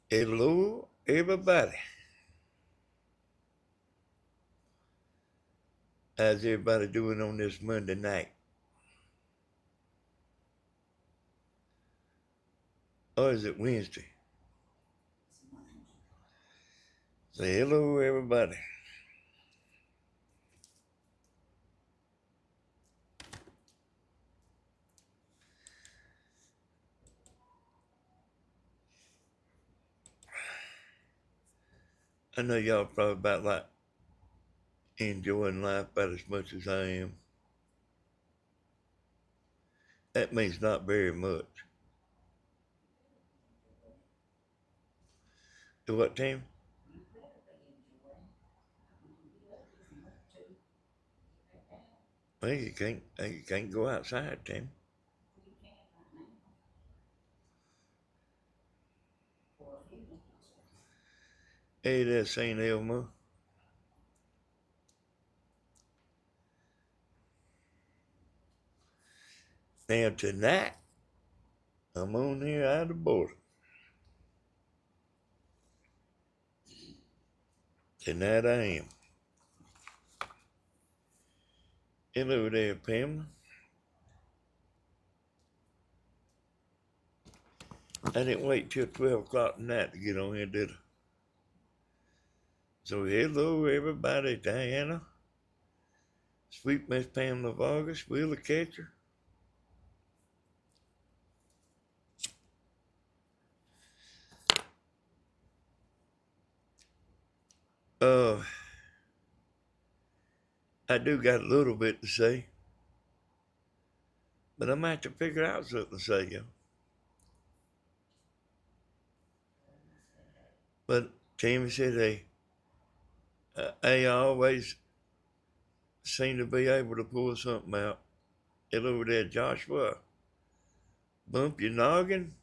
Hello, everybody. How's everybody doing on this Monday night? Or is it Wednesday? Say hello, everybody. I know y'all probably about like enjoying life about as much as I am. That means not very much. Do what, Tim? Well, you can't go outside, Tim. Hey, that's St. Elmo. Now tonight, I'm on here out of the border. Tonight I am. Hello there, Pamela. I didn't wait till 12 o'clock tonight to get on here, did I? So hello, everybody. Diana, sweet Miss Pamela Vargas, Wheeler Catcher. Uh, I do got a little bit to say, but I might have to figure out something to say, yo. But Tammy said, I always seem to be able to pull something out. Hello there, Joshua. Bump your noggin.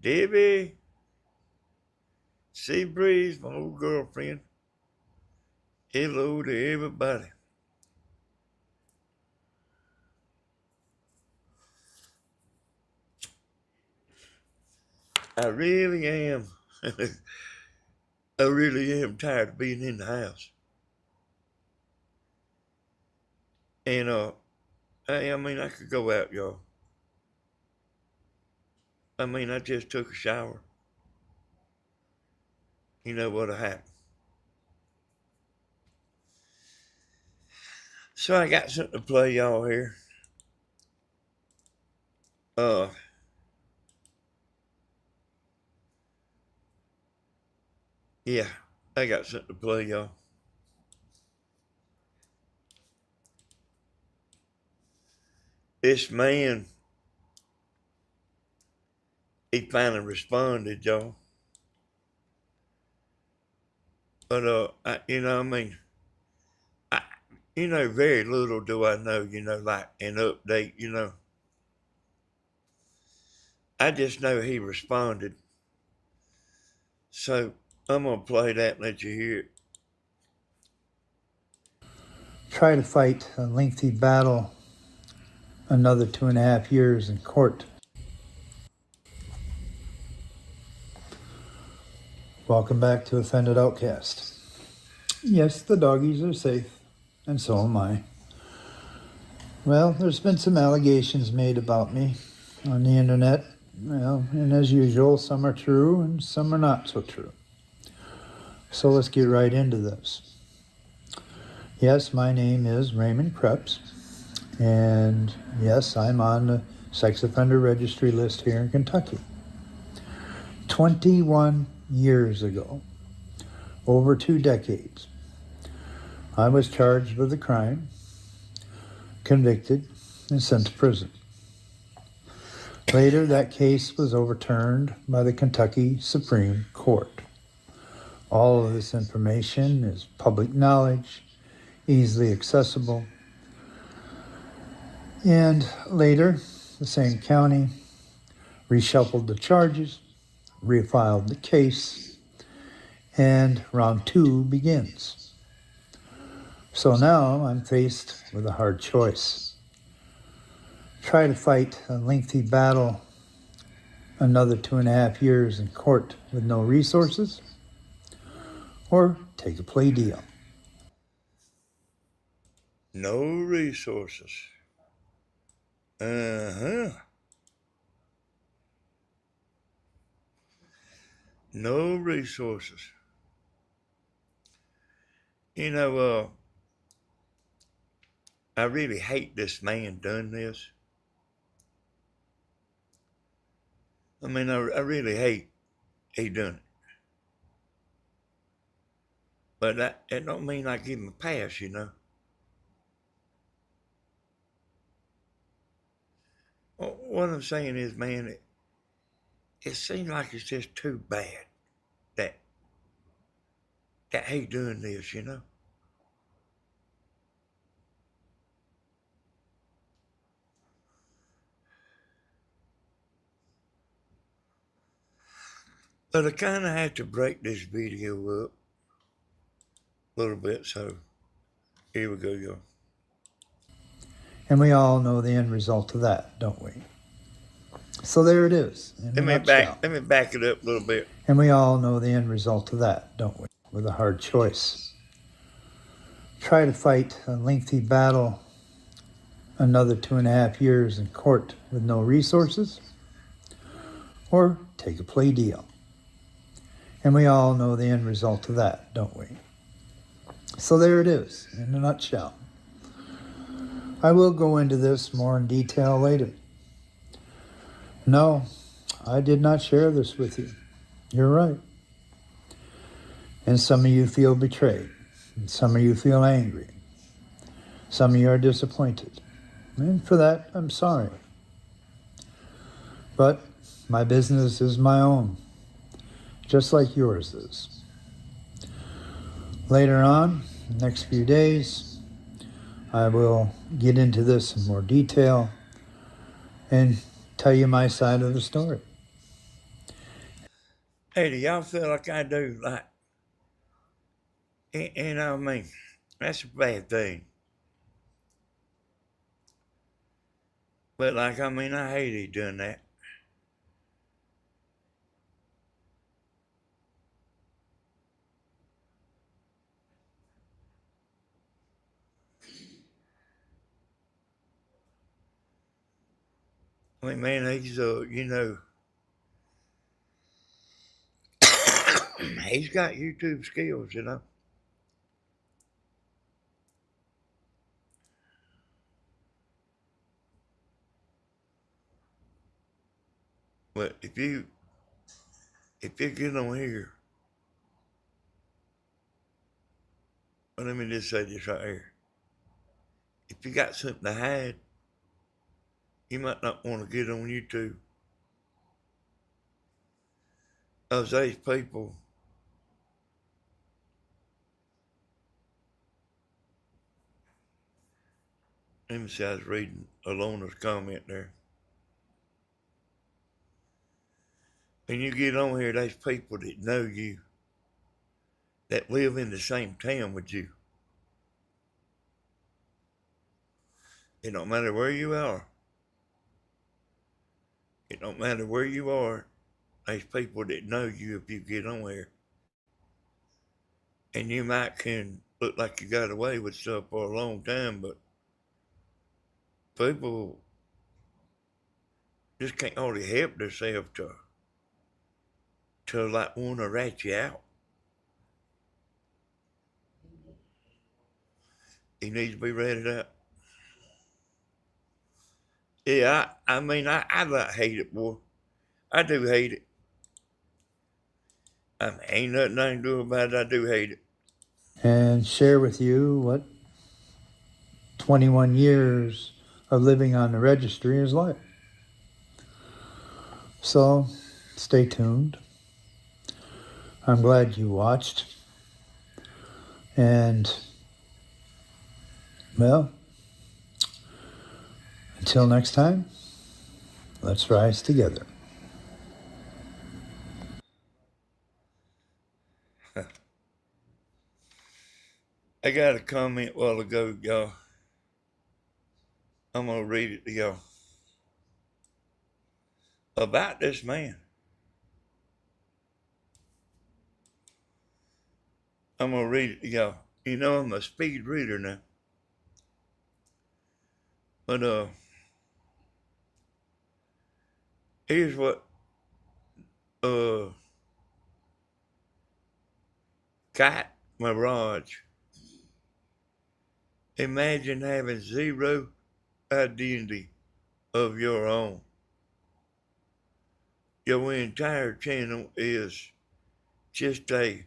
Debbie. Sea Breeze, my old girlfriend. Hello to everybody. I really am. I really am tired of being in the house. And I mean, I could go out, y'all. I mean, I just took a shower. You know what'll happen. So I got something to play y'all here. Uh, yeah, I got something to play y'all. This man, he finally responded, y'all. But I mean, I, very little do I know, like an update, I just know he responded. So I'm gonna play that and let you hear it. Try to fight a lengthy battle another 2.5 years in court. Welcome back to Offended Outcast. Yes, the doggies are safe, and so am I. Well, there's been some allegations made about me on the internet. Well, and as usual, some are true and some are not so true. So let's get right into this. Yes, my name is Raymond Krebs, and yes, I'm on the sex offender registry list here in Kentucky. 21 years ago, over 2 decades, I was charged with a crime, convicted, and sent to prison. Later, that case was overturned by the Kentucky Supreme Court. All of this information is public knowledge, easily accessible. And later, the same county reshuffled the charges, refiled the case, and round 2 begins. So now I'm faced with a hard choice. Try to fight a lengthy battle another 2.5 years in court with no resources, or take a plea deal. No resources. Uh-huh. No resources. You know, I really hate this man done this. I mean, I really hate he done it. But that don't mean I give him a pass, you know. Well, what I'm saying is, man, it seems like it's just too bad that he doing this, you know. But I kind of have to break this video up a little bit, so here we go, y'all. And we all know the end result of that, don't we? So there it is, in a nutshell. Let me back it up a little bit. And we all know the end result of that, don't we? With a hard choice. Try to fight a lengthy battle, another 2.5 years in court with no resources, or take a plea deal. And we all know the end result of that, don't we? So there it is, in a nutshell. I will go into this more in detail later. No, I did not share this with you. You're right. And some of you feel betrayed. And some of you feel angry. Some of you are disappointed. And for that, I'm sorry. But my business is my own, just like yours is. Later on, the next few days, I will get into this in more detail and tell you my side of the story. Hey, do y'all feel like I do? Like, you know what I mean? That's a bad thing. But, like, I mean, I hate he doing that. I mean, man, he's, you know, he's got YouTube skills, you know. But if you get on here, well, let me just say this right here. If you got something to hide, you might not want to get on YouTube. Because these people, let me see, I was reading Alona's comment there. When you get on here, there's people that know you, that live in the same town with you. It don't matter where you are. It don't matter where you are. There's people that know you if you get on here. And you might can look like you got away with stuff for a long time, but people just can't hardly help themselves to like want to rat you out. He needs to be ratted out. Yeah, I mean, I like hate it, boy. I do hate it. I mean, ain't nothing I can do about it. I do hate it. And share with you what 21 years of living on the registry is like. So stay tuned. I'm glad you watched. And, well, until next time, let's rise together. I got a comment a while ago, y'all. I'm going to read it to y'all. about this man. I'm gonna read it to y'all. You know I'm a speed reader now. But here's what uh Cat Mirage. Imagine having zero identity of your own. Your entire channel is just a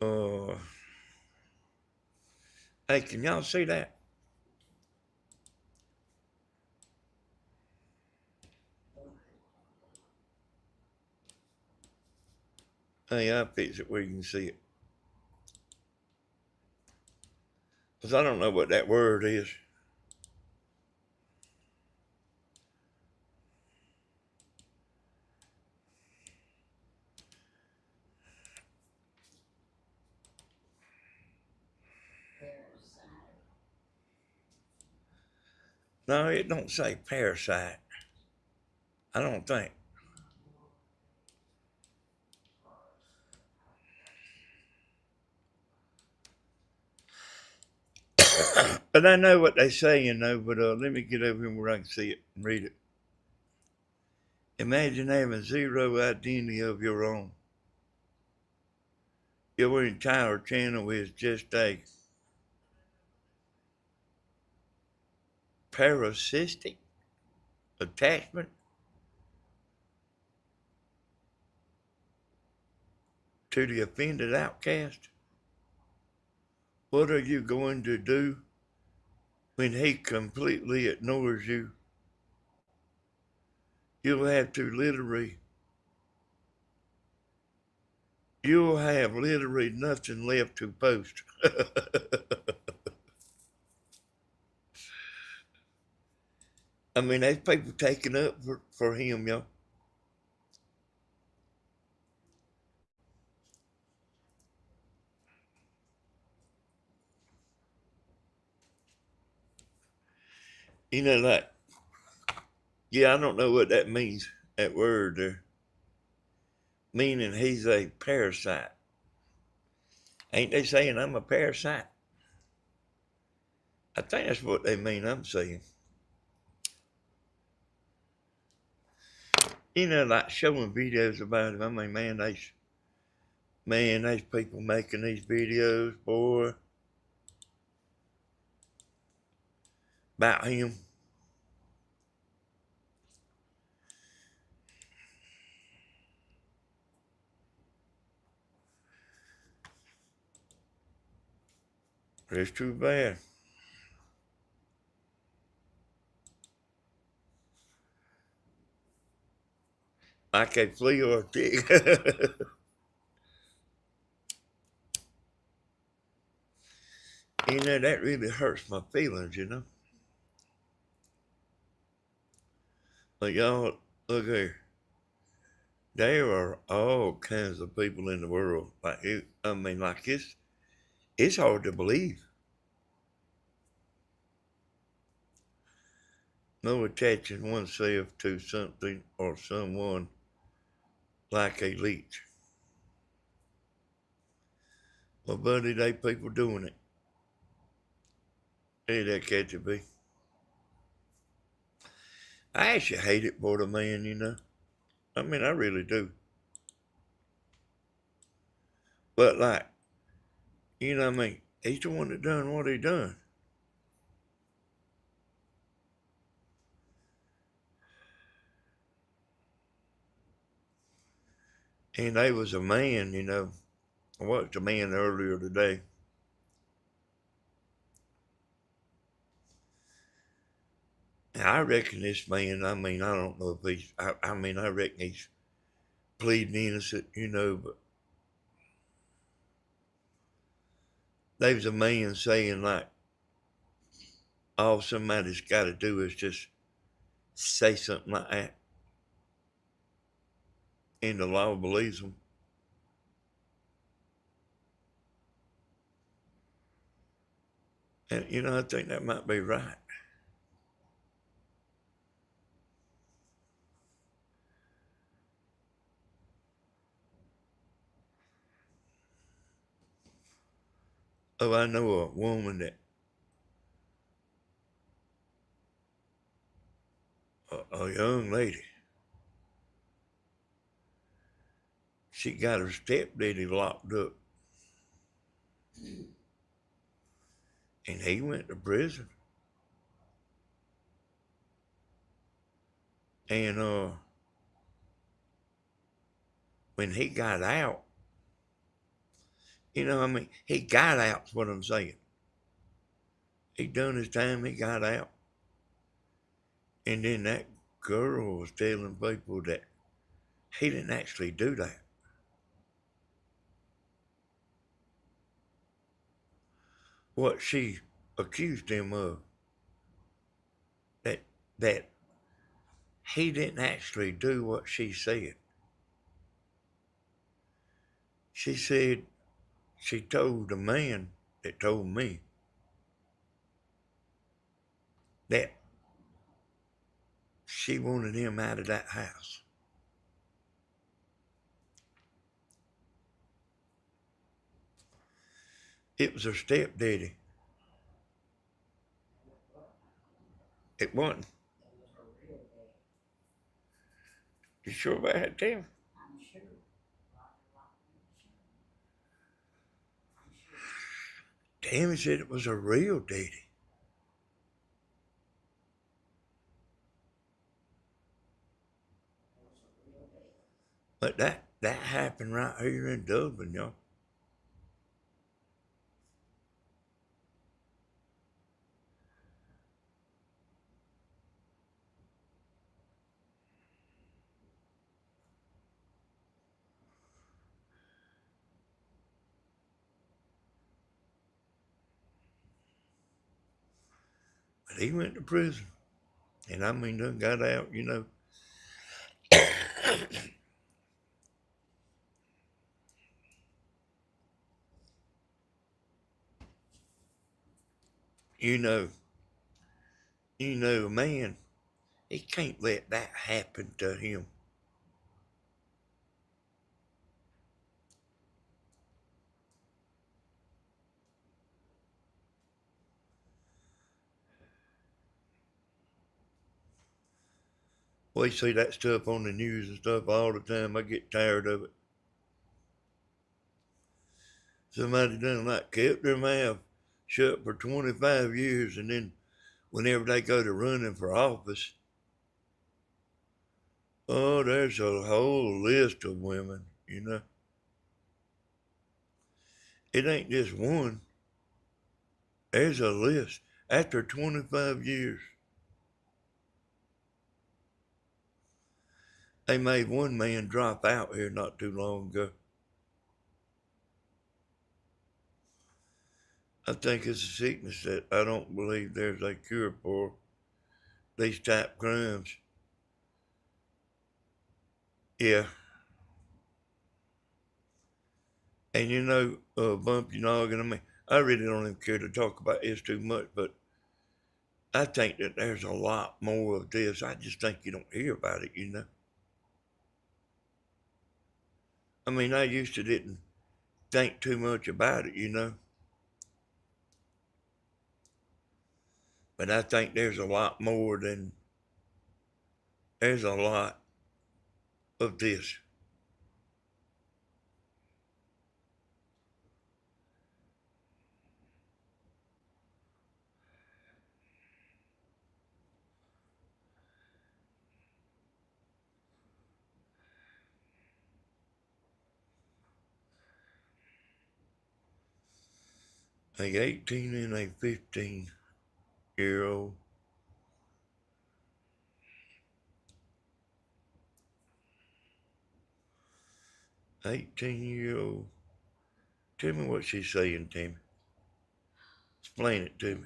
uh hey, can y'all see that? Hey, I'll fix it where you can see it. Because I don't know what that word is. No, it don't say parasite. I don't think. But I know what they say, but let me get over here where I can see it and read it. Imagine having zero identity of your own. Your entire channel is just a parasitic attachment to the offended outcast. What are you going to do when he completely ignores you? You'll have you'll have literally nothing left to post. I mean, there's people taking up for him, y'all. Like, yeah, I don't know what that means, that word there. Meaning he's a parasite. Ain't they saying I'm a parasite? I think that's what they mean I'm saying. Like showing videos about him. I mean, there's people making these videos, boy, about him. It's too bad. Like a flea or a tick. That really hurts my feelings. But y'all, look here. There are all kinds of people in the world. It's hard to believe. No attaching oneself to something or someone like a leech. Well, buddy, they people doing it. Hey, that catch it be. I actually hate it for the man. I mean, I really do. But like, what I mean, he's the one that done what he done. And they was a man. I watched a man earlier today. And I reckon this man, I mean, I don't know if I reckon he's pleading innocent, but there was a man saying like, all somebody's got to do is just say something like that, and the law believes them. And I think that might be right. Oh, I know a woman that, a young lady, she got her stepdaddy locked up, and he went to prison. And when he got out, he got out's what I'm saying. He done his time, he got out. And then that girl was telling people that he didn't actually do that. What she accused him of, that that he didn't actually do what she said. She said she told the man that told me that she wanted him out of that house. It was her stepdaddy. It wasn't. You sure about that, Tim? Tammy said it was a real daddy. But that happened right here in Dublin, y'all. But he went to prison. And I mean, done got out. you know, a man, he can't let that happen to him. We see that stuff on the news and stuff all the time. I get tired of it. Somebody done like kept their mouth shut for 25 years, and then whenever they go to running for office, oh, there's a whole list of women. It ain't just one. There's a list. After 25 years, they made one man drop out here not too long ago. I think it's a sickness that I don't believe there's a cure for, these type crimes. Yeah. And Bumpy Noggin, I really don't even care to talk about this too much, but I think that there's a lot more of this. I just think you don't hear about it. I used to didn't think too much about it. But I think there's a lot more there's a lot of this. A 18 and a 15-year old. 18-year-old. Tell me what she's saying, Timmy. Explain it to me.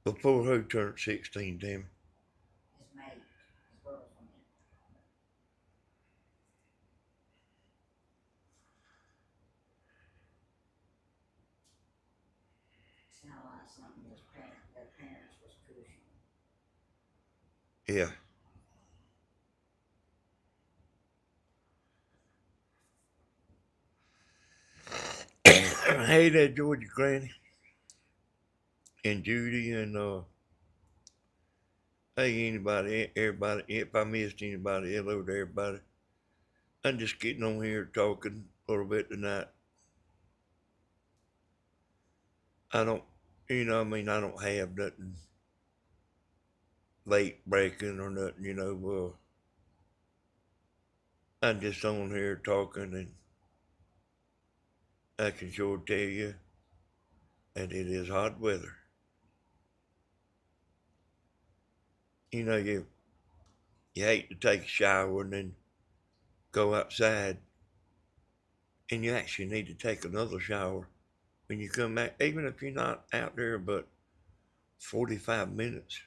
Before who turned 16, Timmy? Yeah. Hey there, Georgia Granny and Judy and hey anybody, everybody. If I missed anybody, hello to everybody. I'm just getting on here talking a little bit tonight. I don't, I don't have nothing late breaking or nothing, Well, I'm just on here talking, and I can sure tell you that it is hot weather. You hate to take a shower and then go outside, and you actually need to take another shower when you come back, even if you're not out there but 45 minutes.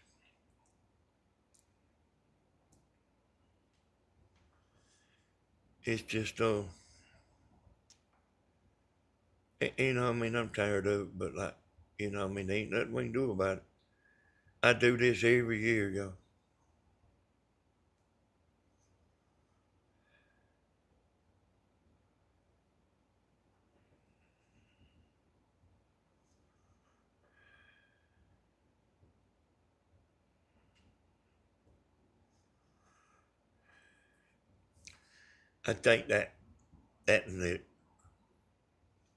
It's just, I'm tired of it, but like, there ain't nothing we can do about it. I do this every year, y'all. I think that and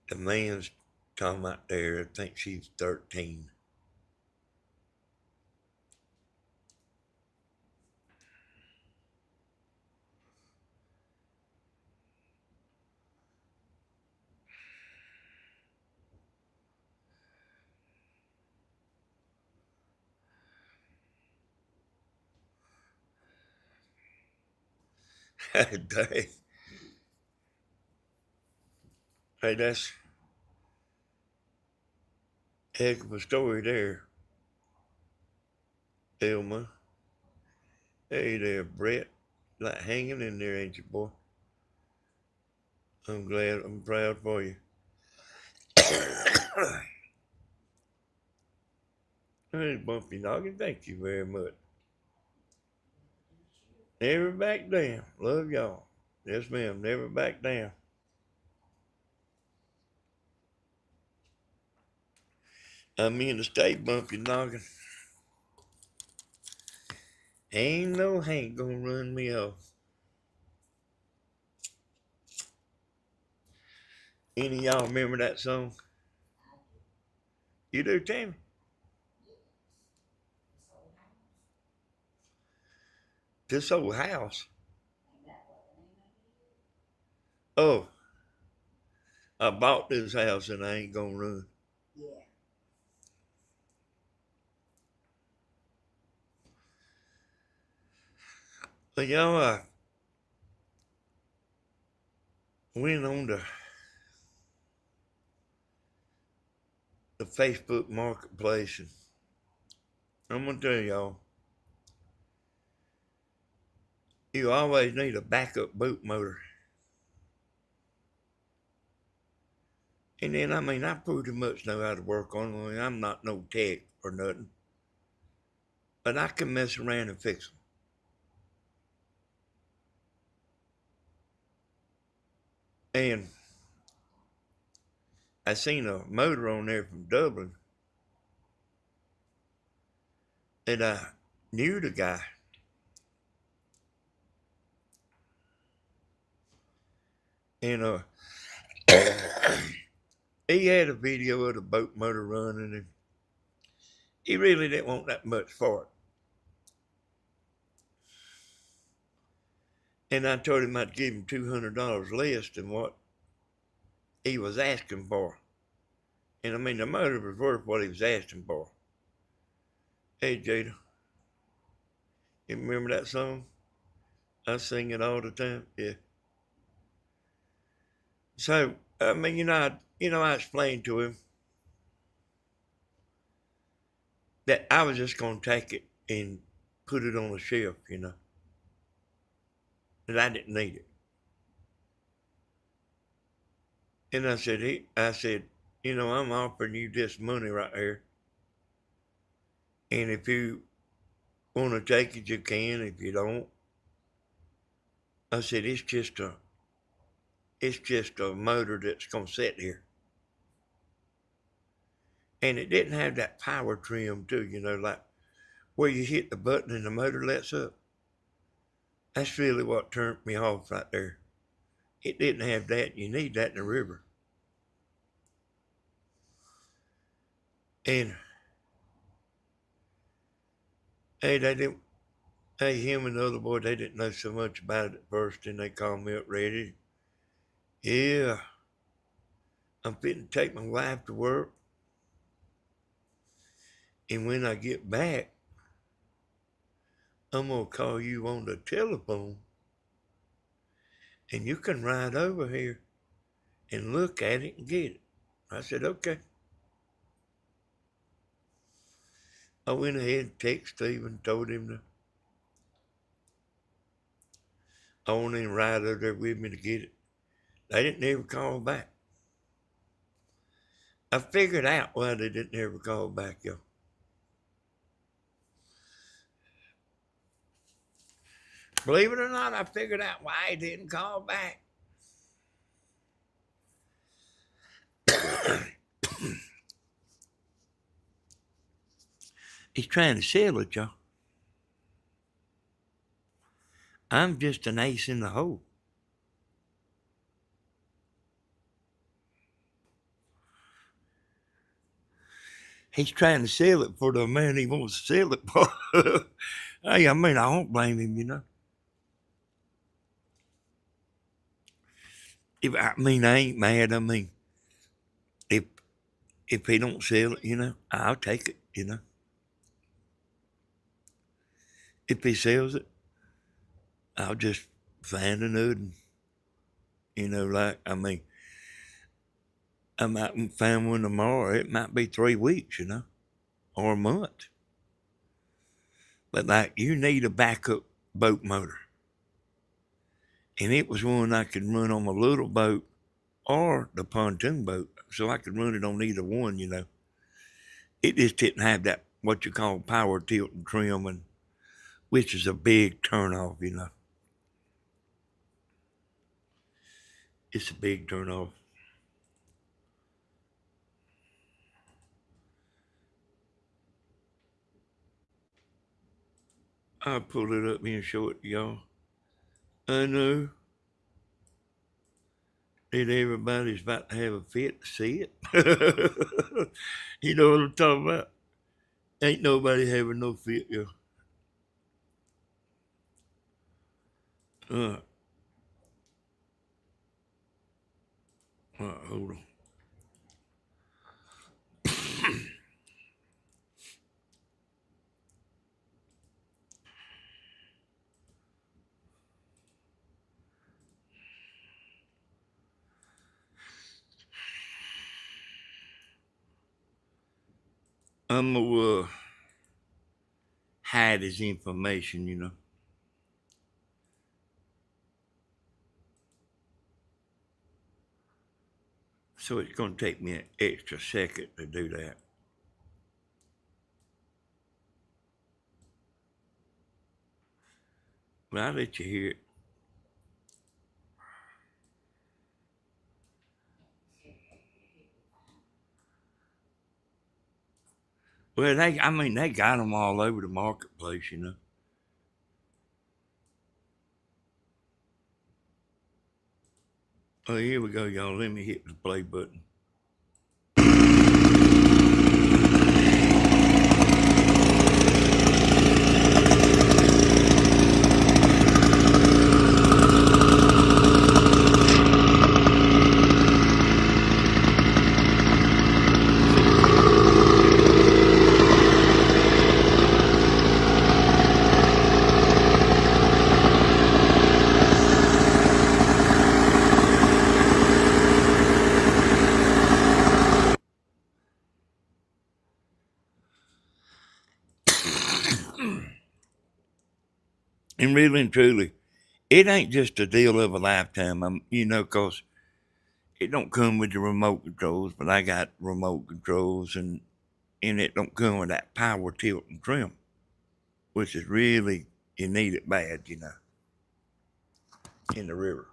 the man's talking out there, I think she's 13. Dang. Hey, that's a heck of a story there, Elma. Hey there, Brett. Like hanging in there, ain't you, boy? I'm proud for you. Hey, Bumpy Noggin, thank you very much. Never back down. Love y'all. Yes, ma'am. Never back down. I'm in the state, Bumpy Noggin. Ain't no Hank gonna run me off. Any of y'all remember that song? You do, Tammy? This old house. Oh, I bought this house and I ain't gonna run. But y'all, I went on the Facebook marketplace, and I'm gonna tell y'all, you always need a backup boot motor. And then, I pretty much know how to work on them. I'm not no tech or nothing, but I can mess around and fix them. And I seen a motor on there from Dublin, and I knew the guy. And he had a video of the boat motor running, and he really didn't want that much for it. And I told him I'd give him $200 less than what he was asking for. And the motor was worth what he was asking for. Hey, Jada, you remember that song? I sing it all the time. Yeah. So, I explained to him that I was just going to take it and put it on a shelf, that I didn't need it. And I said, I'm offering you this money right here. And if you want to take it, you can. If you don't, I said, it's just a motor that's going to sit here. And it didn't have that power trim too, like where you hit the button and the motor lets up. That's really what turned me off right there. It didn't have that. You need that in the river. And hey, they didn't. Hey, him and the other boy, they didn't know so much about it at first, and they called me up ready. Yeah, I'm fitting to take my wife to work, and when I get back, I'm gonna call you on the telephone, and you can ride over here and look at it and get it. I said, okay. I went ahead and texted Steve and told him I wanted him to ride over there with me to get it. They didn't ever call back. I figured out why they didn't ever call back, y'all. Believe it or not, I figured out why he didn't call back. He's trying to sell it, y'all. I'm just an ace in the hole. He's trying to sell it for the man he wants to sell it for. Hey, I mean, I don't blame him, I ain't mad. I mean, if he don't sell it, I'll take it. If he sells it, I'll just find another. I might find one tomorrow. It might be 3 weeks, or a month. But you need a backup boat motor. And it was one I could run on my little boat or the pontoon boat. So I could run it on either one, It just didn't have that, what you call power tilt and trim, which is a big turnoff, It's a big turnoff. I'll pull it up here and show it to y'all. I know that everybody's about to have a fit to see it. You know what I'm talking about? Ain't nobody having no fit, y'all. Uh, hold on. I'm gonna hide his information, So it's gonna take me an extra second to do that. But I'll let you hear it. Well, they got them all over the marketplace. Oh, here we go, y'all. Let me hit the play button. And really and truly, it ain't just a deal of a lifetime, because it don't come with the remote controls, but I got remote controls and and it don't come with that power tilt and trim, which is really, you need it bad, you know, in the river.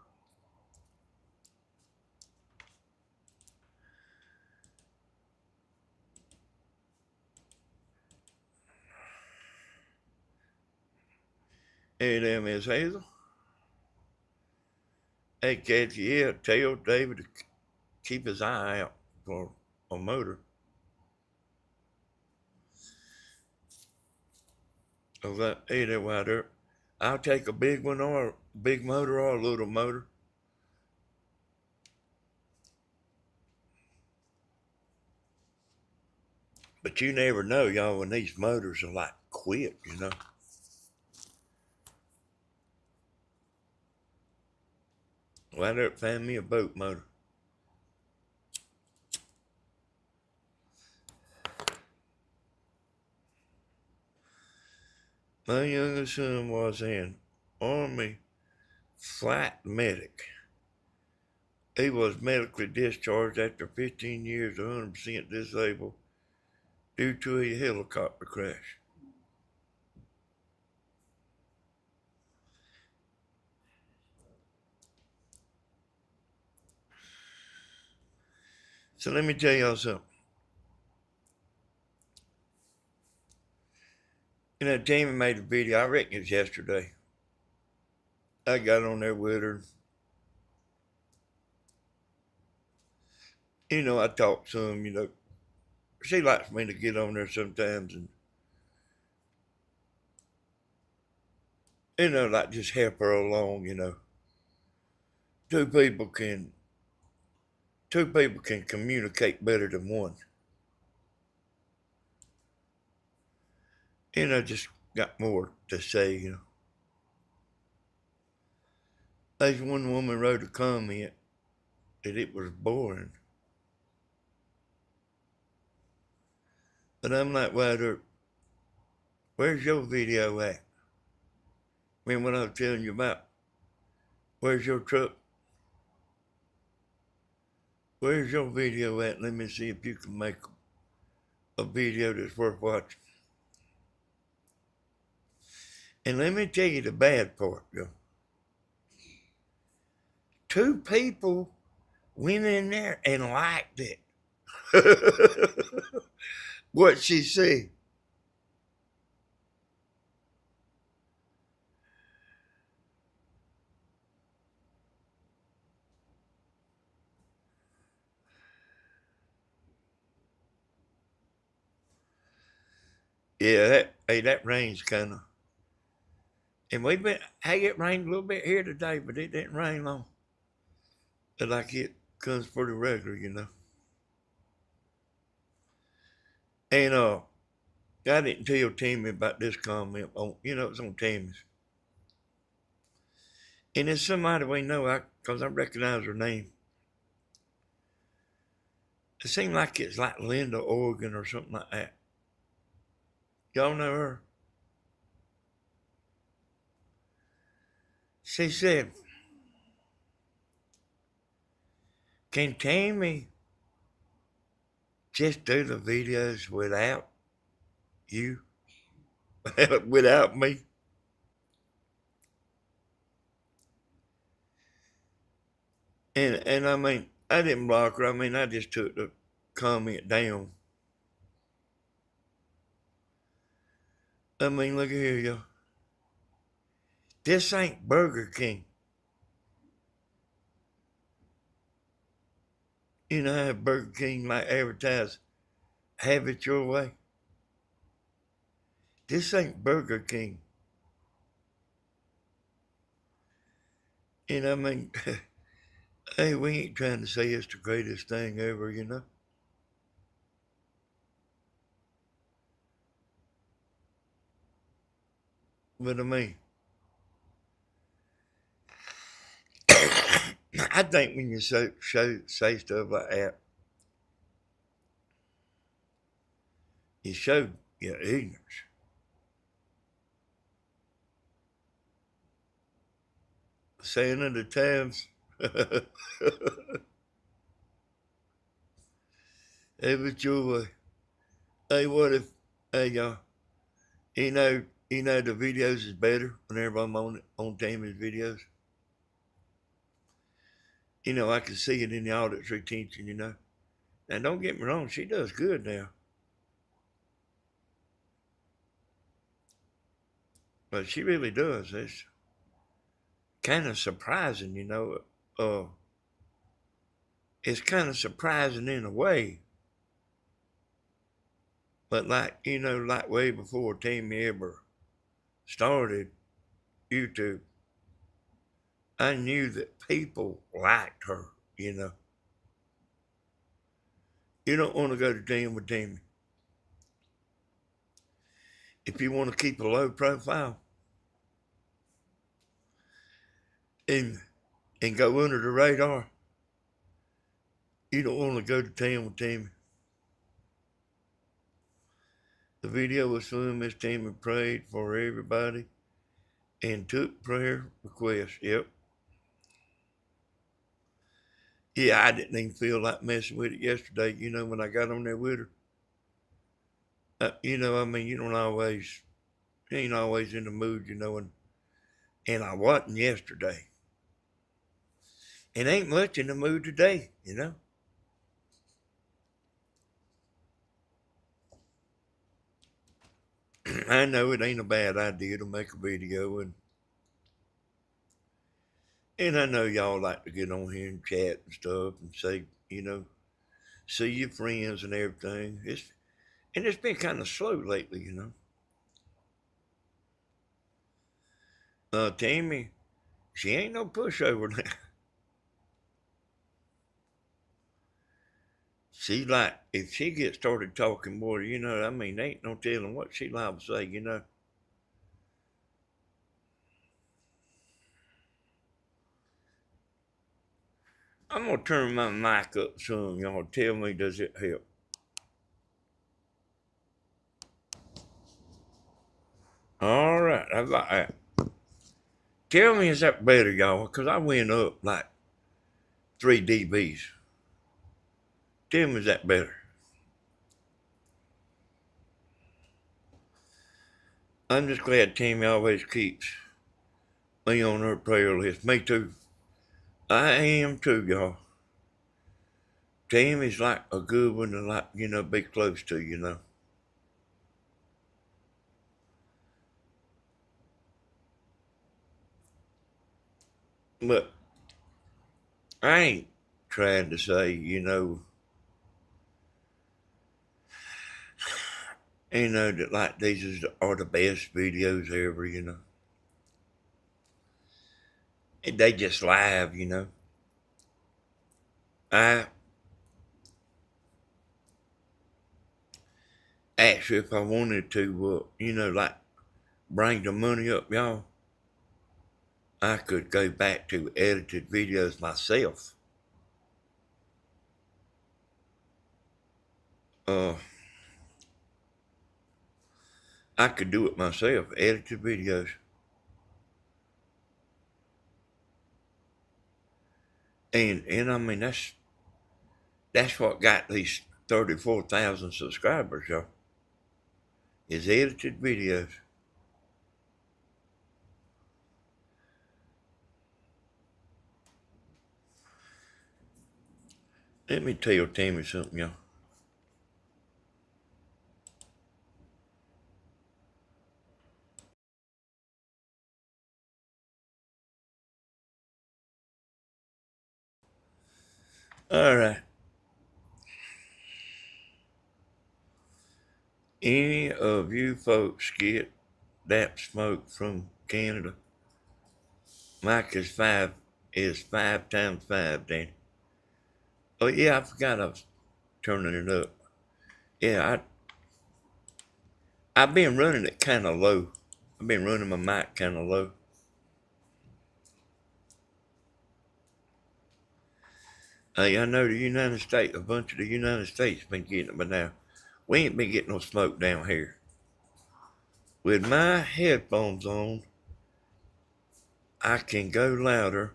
Hey there, Miss Hazel. Hey, Kathy, yeah, tell David to keep his eye out for a motor. Of that, hey there, Wilder. I'll take a big one or a big motor or a little motor. But you never know, y'all, when these motors are like quick, you know. Wilder found me a boat motor. My youngest son was an Army flight medic. He was medically discharged after 15 years 100% disabled due to a helicopter crash. So let me tell y'all something. You know, Jamie made a video, I reckon it was yesterday. I got on there with her. You know, I talk some, you know. She likes me to get on there sometimes and, you know, like just help her along, you know. Two people can communicate better than one. You know, just got more to say, you know. There's one woman wrote a comment that it was boring. But I'm like, well, where's your video at? I mean, what I was telling you about, where's your truck? Where's your video at? Let me see if you can make a video that's worth watching. And let me tell you the bad part, though. Two people went in there and liked it. What she said. Yeah, that rain's kind of. And it rained a little bit here today, but it didn't rain long. But like it comes pretty regular, you know. And I didn't tell Tammy about this comment. You know, it's on Tammy's. And it's somebody we know, because I recognize her name. It seemed like it's like Linda Oregon or something like that. Y'all know her? She said, can Tammy just do the videos without you? Without me? And I mean, I didn't block her. I mean, I just took the comment down. I mean, look at here, y'all. This ain't Burger King. You know how Burger King might advertise, have it your way? This ain't Burger King. And I mean, hey, we ain't trying to say it's the greatest thing ever, you know? But I mean, I think when you say stuff like that, you show your ignorance. Saying it at times, have it your way. Hey, what if, hey, you know, the videos is better whenever I'm on Tammy's videos. I can see it in the audience retention. Now, don't get me wrong, she does good now. But she really does. It's kind of surprising. Uh, it's kind of surprising in a way. But like way before Tammy ever started YouTube, I knew that people liked her. You know, you don't want to go to gym with Tammy. If you want to keep a low profile and go under the radar, you don't want to go to town with Tammy. The video was filmed as Tammy prayed for everybody and took prayer requests. Yep. Yeah, I didn't even feel like messing with it yesterday, when I got on there with her. I mean, you ain't always in the mood, and I wasn't yesterday. And ain't much in the mood today. I know it ain't a bad idea to make a video, and I know y'all like to get on here and chat and stuff and say, see your friends and everything. It's been kind of slow lately. Tammy, she ain't no pushover now. She like if she gets started talking more, I mean, ain't no telling what she liable to say. I'm gonna turn my mic up soon, y'all. Tell me, does it help? All right, I got that. Tell me, is that better, y'all? Because I went up like 3 dBs. Tell me, is that better? I'm just glad Tammy always keeps me on her prayer list. Me too. I am too, y'all. Tammy's like a good one to be close to. But I ain't trying to say, that like are the best videos ever. And they just live. I actually, if I wanted to, like bring the money up, y'all, I could go back to edited videos myself. Uh, I could do it myself, edited videos. And I mean that's what got these 34,000 subscribers, y'all. Is edited videos. Let me tell Tammy something, y'all. All right. Any of you folks get that smoke from Canada? Mike is five times five, Dan. Oh yeah, I forgot I was turning it up. Yeah, I've been running it kind of low. I've been running my mic kind of low. Hey, I know a bunch of the United States been getting it, but now we ain't been getting no smoke down here. With my headphones on, I can go louder.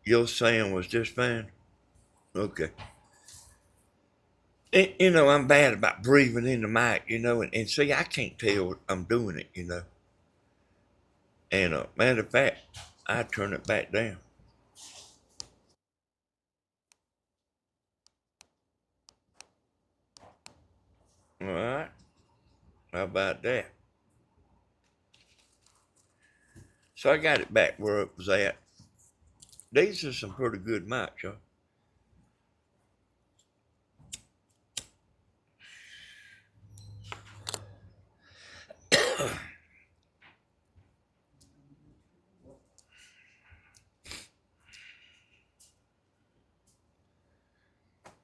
Your sound was just fine. Okay. You know, I'm bad about breathing in the mic, you know, and see, I can't tell I'm doing it, you know. And matter of fact, I turn it back down. All right, how about that? So I got it back where it was at. These are some pretty good mics, y'all.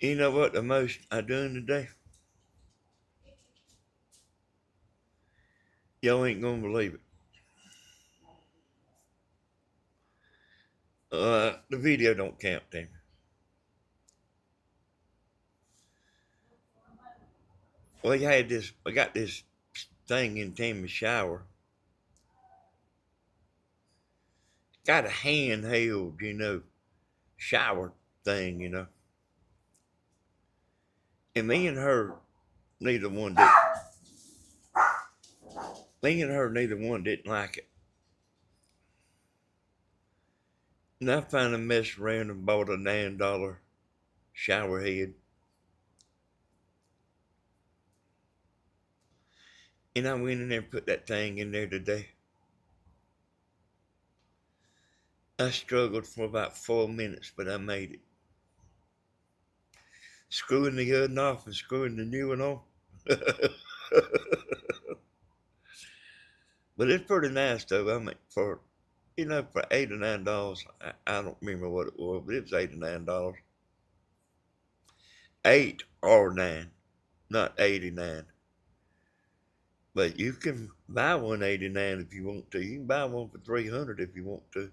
You know what the most I done today? Y'all ain't gonna believe it. The video don't count then. Well, I got this thing in Tammy's shower. Got a handheld, you know, shower thing, you know. And neither one did. Me and her, neither one didn't like it. And I finally messed around and bought a $9 shower head. And I went in there and put that thing in there today. I struggled for about 4 minutes, but I made it. Screwing the other off and screwing the new one on. But it's pretty nice though. I mean, for for $8 or $9, I don't remember what it was, but it was $8 or $9. 8 or 9, not 89. But you can buy one 89 if you want to. You can buy one for 300 if you want to.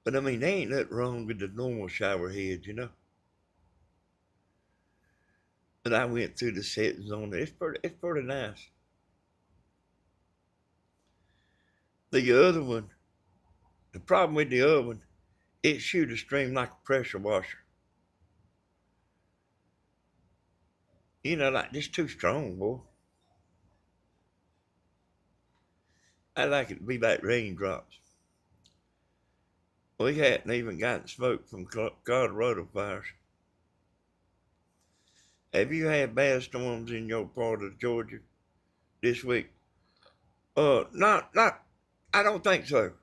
But I mean, there ain't nothing wrong with the normal shower head, you know. And I went through the settings on it. It's pretty nice. The other one, the problem with the other one, it shoot a stream like a pressure washer. You know, like this too strong, boy. I like it to be like raindrops. We hadn't even gotten smoke from Colorado fires. Have you had bad storms in your part of Georgia this week? Not. I don't think so.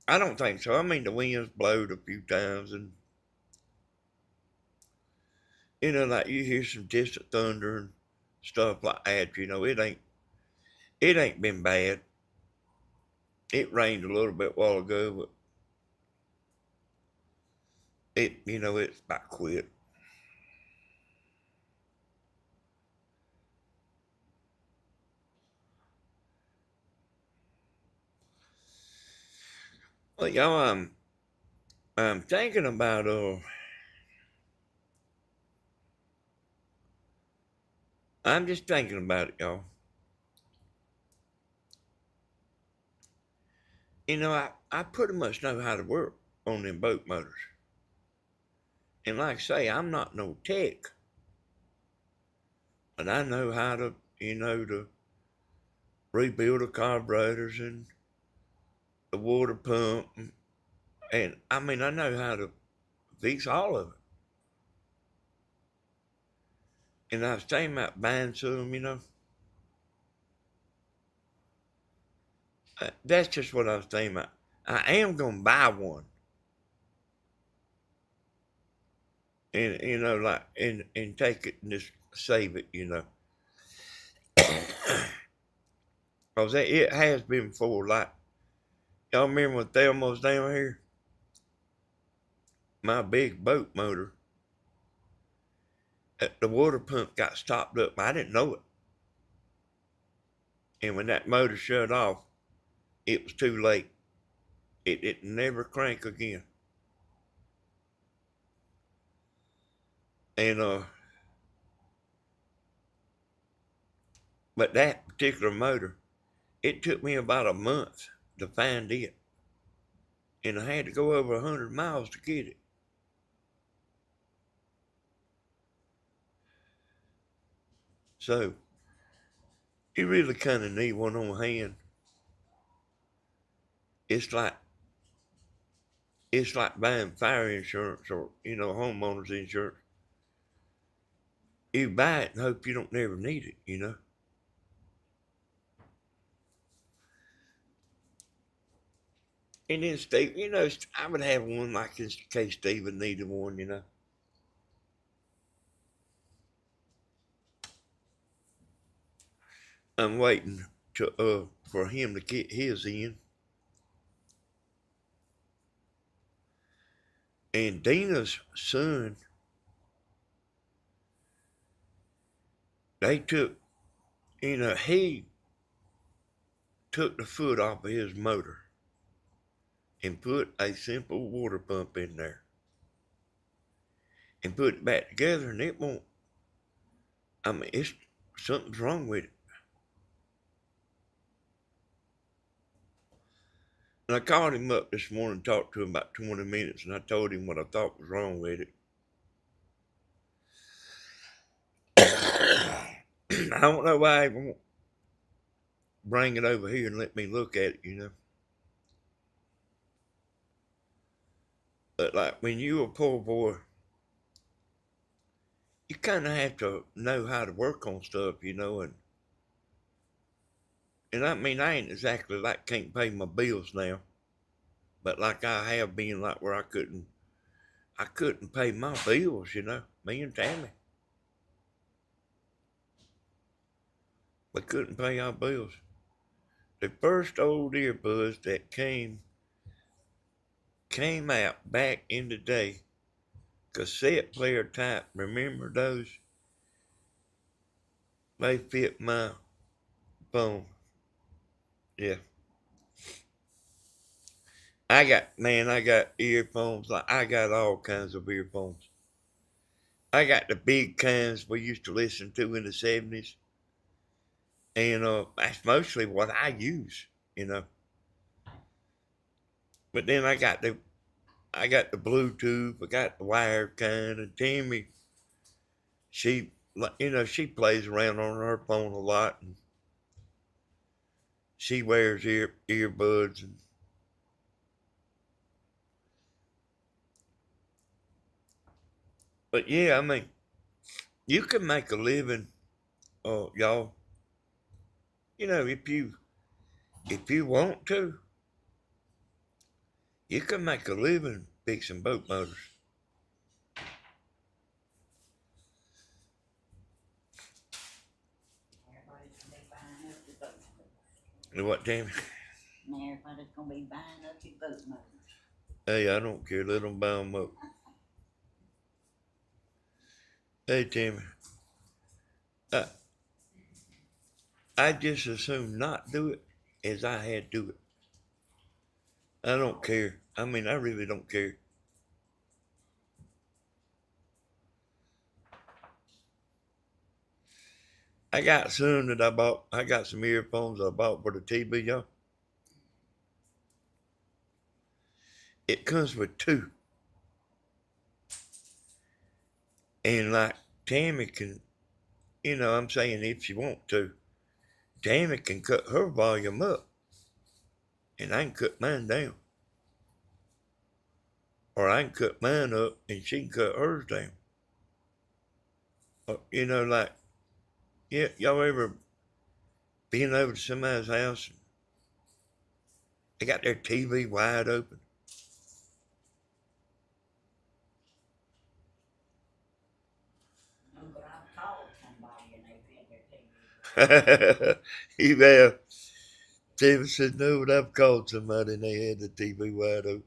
I don't think so. I mean, the winds blowed a few times, and like you hear some distant thunder and stuff like that. You know, it ain't been bad. It rained a little bit while ago, but it's about quit. Well, y'all, I'm thinking about I'm just thinking about it, y'all. I pretty much know how to work on them boat motors. And like I say, I'm not no tech, but I know how to rebuild the carburetors and the water pump. And I mean, I know how to fix all of it. And I was thinking about buying some. That's just what I was thinking about. I am going to buy one. And, like, and take it and just save it. Because it has been before. Like, y'all remember when Thelma was down here? My big boat motor, the water pump got stopped up. I didn't know it. And when that motor shut off, it was too late. It never crank again. And but that particular motor, it took me about a month to find it, and I had to go over 100 miles to get it. So you really kind of need one on hand. It's like buying fire insurance or homeowners insurance. You buy it and hope you don't never need it. And then Steve, I would have one like in case Steven needed one. I'm waiting for him to get his in. And Dina's son, they took, he took the foot off of his motor and put a simple water pump in there and put it back together, and it won't. I mean, it's something's wrong with it. And I called him up this morning, talked to him about 20 minutes, and I told him what I thought was wrong with it. I don't know why he won't bring it over here and let me look at it. But like when you're a poor boy, you kind of have to know how to work on stuff. And I mean, I ain't exactly like can't pay my bills now, but like I have been like where I couldn't pay my bills. Me and Tammy, we couldn't pay our bills. The first old earbuds that came out back in the day, cassette player type. Remember those? They fit my phone. Yeah. I got earphones. Like I got all kinds of earphones. I got the big kinds we used to listen to in the 70s. And that's mostly what I use. But then I got the Bluetooth, I got the wired kind, and Tammy, she plays around on her phone a lot, and she wears earbuds, but yeah, I mean, you can make a living, y'all. If you want to, you can make a living fixing boat motors. What, Tammy? Everybody's gonna be buying up your boat motors. Hey, I don't care. Let them buy them up. Hey, Tammy. I, I just as soon not do it as I had to do it. I don't care. I mean, I really don't care. I got some that I bought. I got some earphones I bought for the TV, y'all. It comes with two. And like Tammy can, I'm saying if she want to, Tammy can cut her volume up and I can cut mine down. Or I can cut mine up and she can cut hers down. Or, like, yeah, y'all ever been over to somebody's house and they got their TV wide open? No, but I've called somebody and they've had their TV. You have. Tammy said, no, but I've called somebody and they had the TV wide open.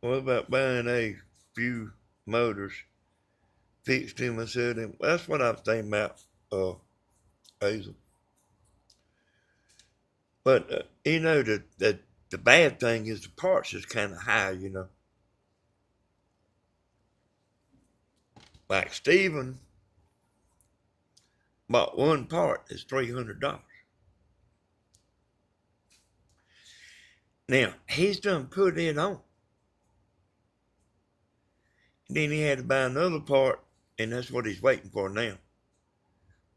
What about buying a few motors, fixed them and set them? That's what I was thinking about, Hazel. But, the bad thing is the parts is kind of high. Like Steven bought one part that's $300. Now, he's done put it on. Then he had to buy another part and that's what he's waiting for now.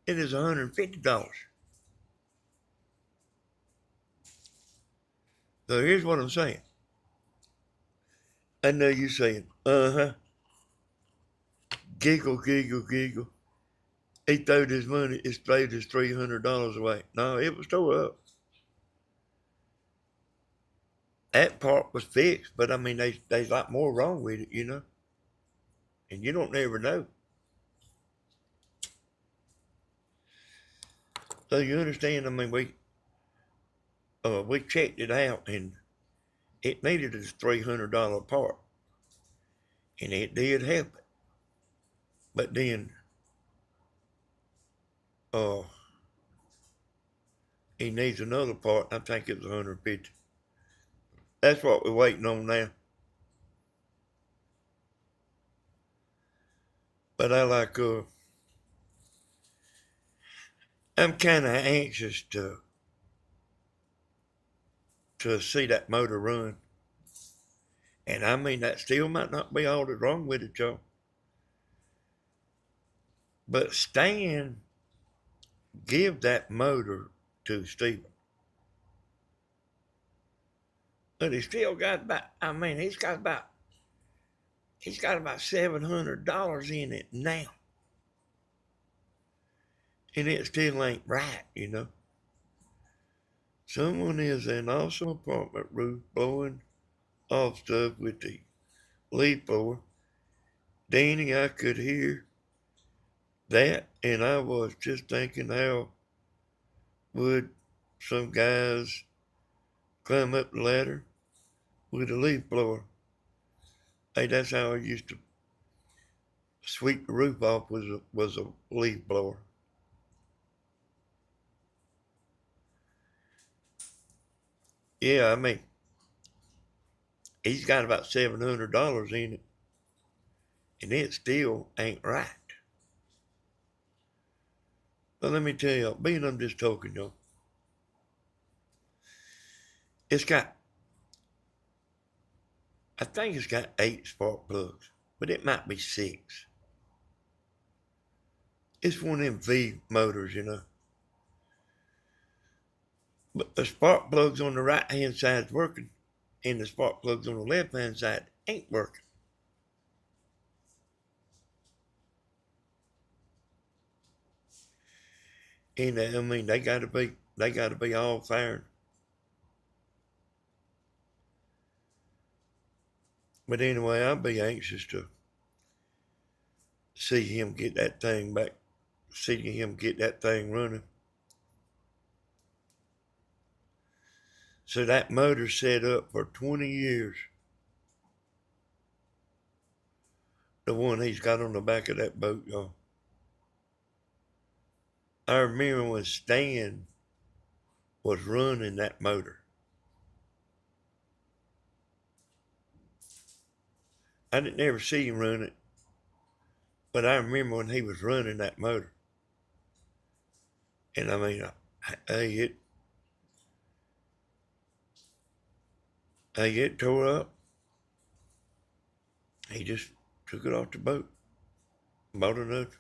It is $150. So here's what I'm saying. I know you're saying, giggle, giggle, giggle. He throwed his money, he throwed his $300 away. No, it was tore up. That part was fixed, but I mean, there's a lot more wrong with it, you know? And you don't never know. So you understand, I mean, we checked it out and it needed a $300 part. And it did help it. But then, uh, he needs another part. I think it was 150. That's what we're waiting on now. But I'm kind of anxious to see that motor run. And I mean, that still might not be all that's wrong with it, y'all. But Stan give that motor to Stephen. But he still got about, I mean, he's got about $700 in it now. And it still ain't right, you know. Someone is in an awesome apartment roof blowing off stuff with the leaf blower. Danny, I could hear that, and I was just thinking how would some guys climb up the ladder with a leaf blower. Hey, that's how I used to sweep the roof off was a leaf blower. Yeah, I mean, he's got about $700 in it, and it still ain't right. But let me tell y'all, being I'm just talking, y'all, it's got, I think it's got 8 spark plugs, but it might be 6. It's one of them V motors, you know. But the spark plugs on the right hand side is working, and the spark plugs on the left hand side ain't working. And I mean, they gotta be all firing. But anyway, I'll be anxious to see him get that thing back, see him get that thing running. So that motor's set up for 20 years. The one he's got on the back of that boat, y'all. I remember when Stan was running that motor. I didn't ever see him run it, but I remember when he was running that motor. And I mean, it tore up. He just took it off the boat, bought another.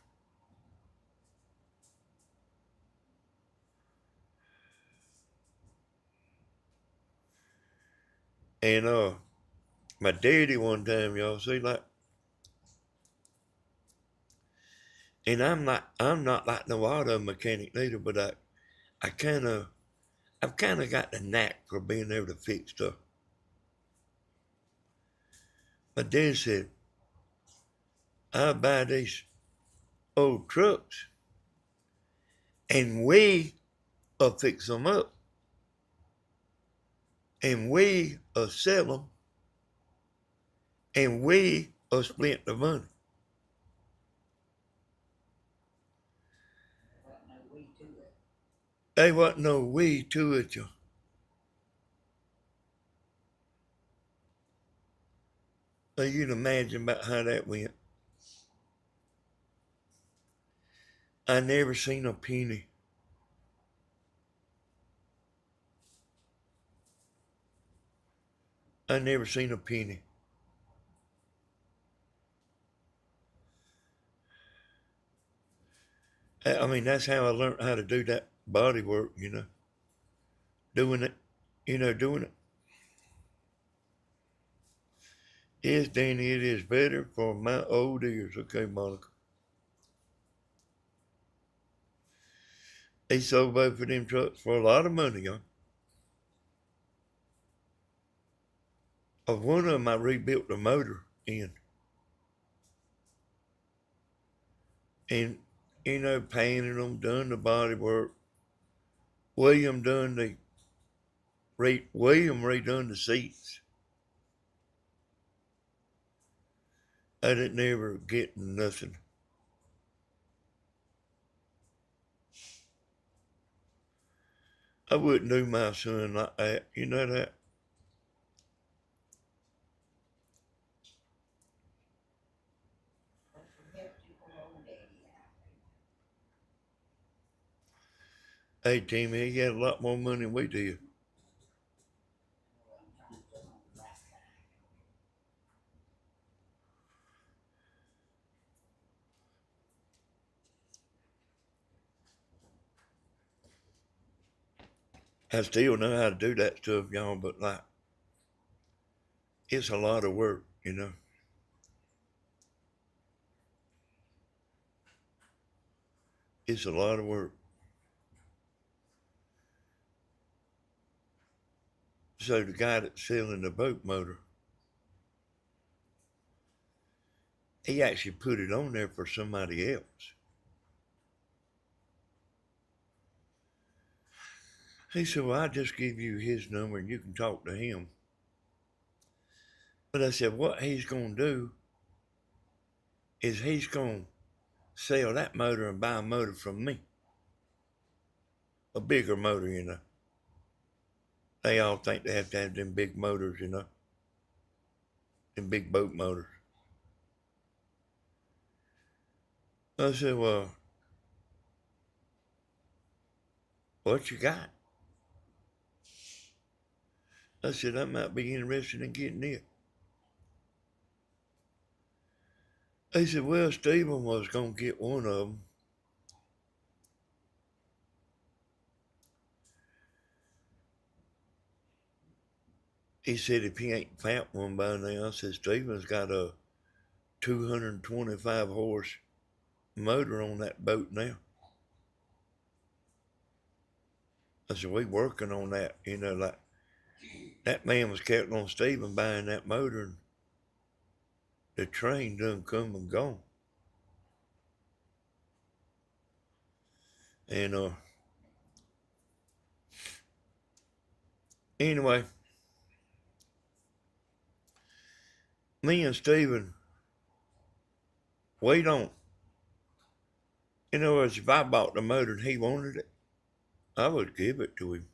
And my daddy one time, y'all see, like, and I'm not like no auto mechanic neither, but I've kind of got the knack for being able to fix stuff. My dad said, I buy these old trucks and we'll fix them up and we'll sell them and we'll split the money. Wasn't no we to it. There wasn't no we to it, y'all. So you can imagine about how that went. I never seen a penny. I never seen a penny. I mean, that's how I learned how to do that body work, you know. Doing it, doing it. Yes, Danny, it is better for my old ears. Okay, Monica. They sold both of them trucks for a lot of money, y'all. Of one of them, I rebuilt the motor in. And, painted them, done the body work. William redone the seats. I didn't ever get nothing. I wouldn't do my son like that. You know that? Hey, Timmy, he had a lot more money than we did. I still know how to do that stuff, y'all, but like, it's a lot of work, you know. It's a lot of work. So the guy that's selling the boat motor, he actually put it on there for somebody else. He said, well, I'll just give you his number and you can talk to him. But I said, what he's going to do is he's going to sell that motor and buy a motor from me. A bigger motor, you know. They all think they have to have them big motors, you know. Them big boat motors. I said, well, what you got? I said, I might be interested in getting it. They said, well, Stephen was going to get one of them. He said, if he ain't found one by now, I said, Stephen's got a 225 horse motor on that boat now. I said, we working on that, like that man was counting on Stephen buying that motor and the train done come and gone. And anyway, me and Stephen, we don't, if I bought the motor and he wanted it, I would give it to him.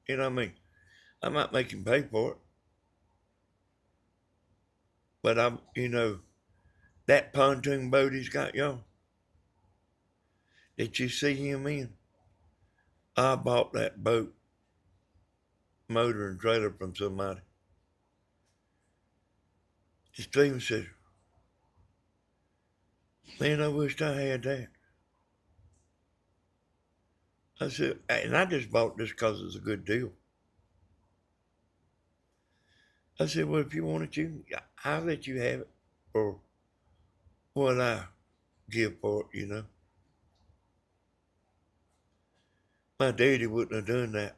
You know what I mean? I might make him pay for it. But that pontoon boat he's got, y'all, did you see him in? I bought that boat, motor and trailer from somebody. And Stephen said, man, I wished I had that. I said, and I just bought this because it's a good deal. I said, well, if you want it, I'll let you have it for what I give for it, My daddy wouldn't have done that.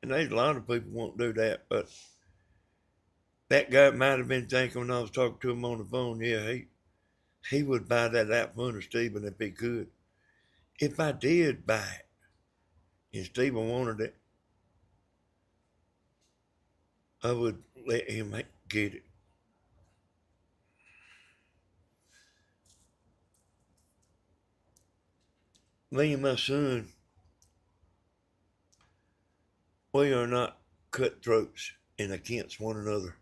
And there's a lot of people won't do that, but that guy might have been thinking when I was talking to him on the phone, yeah, he would buy that out from under Stephen if he could. If I did buy it and Stephen wanted it, I would let him get it. Me and my son, we are not cutthroats and against one another.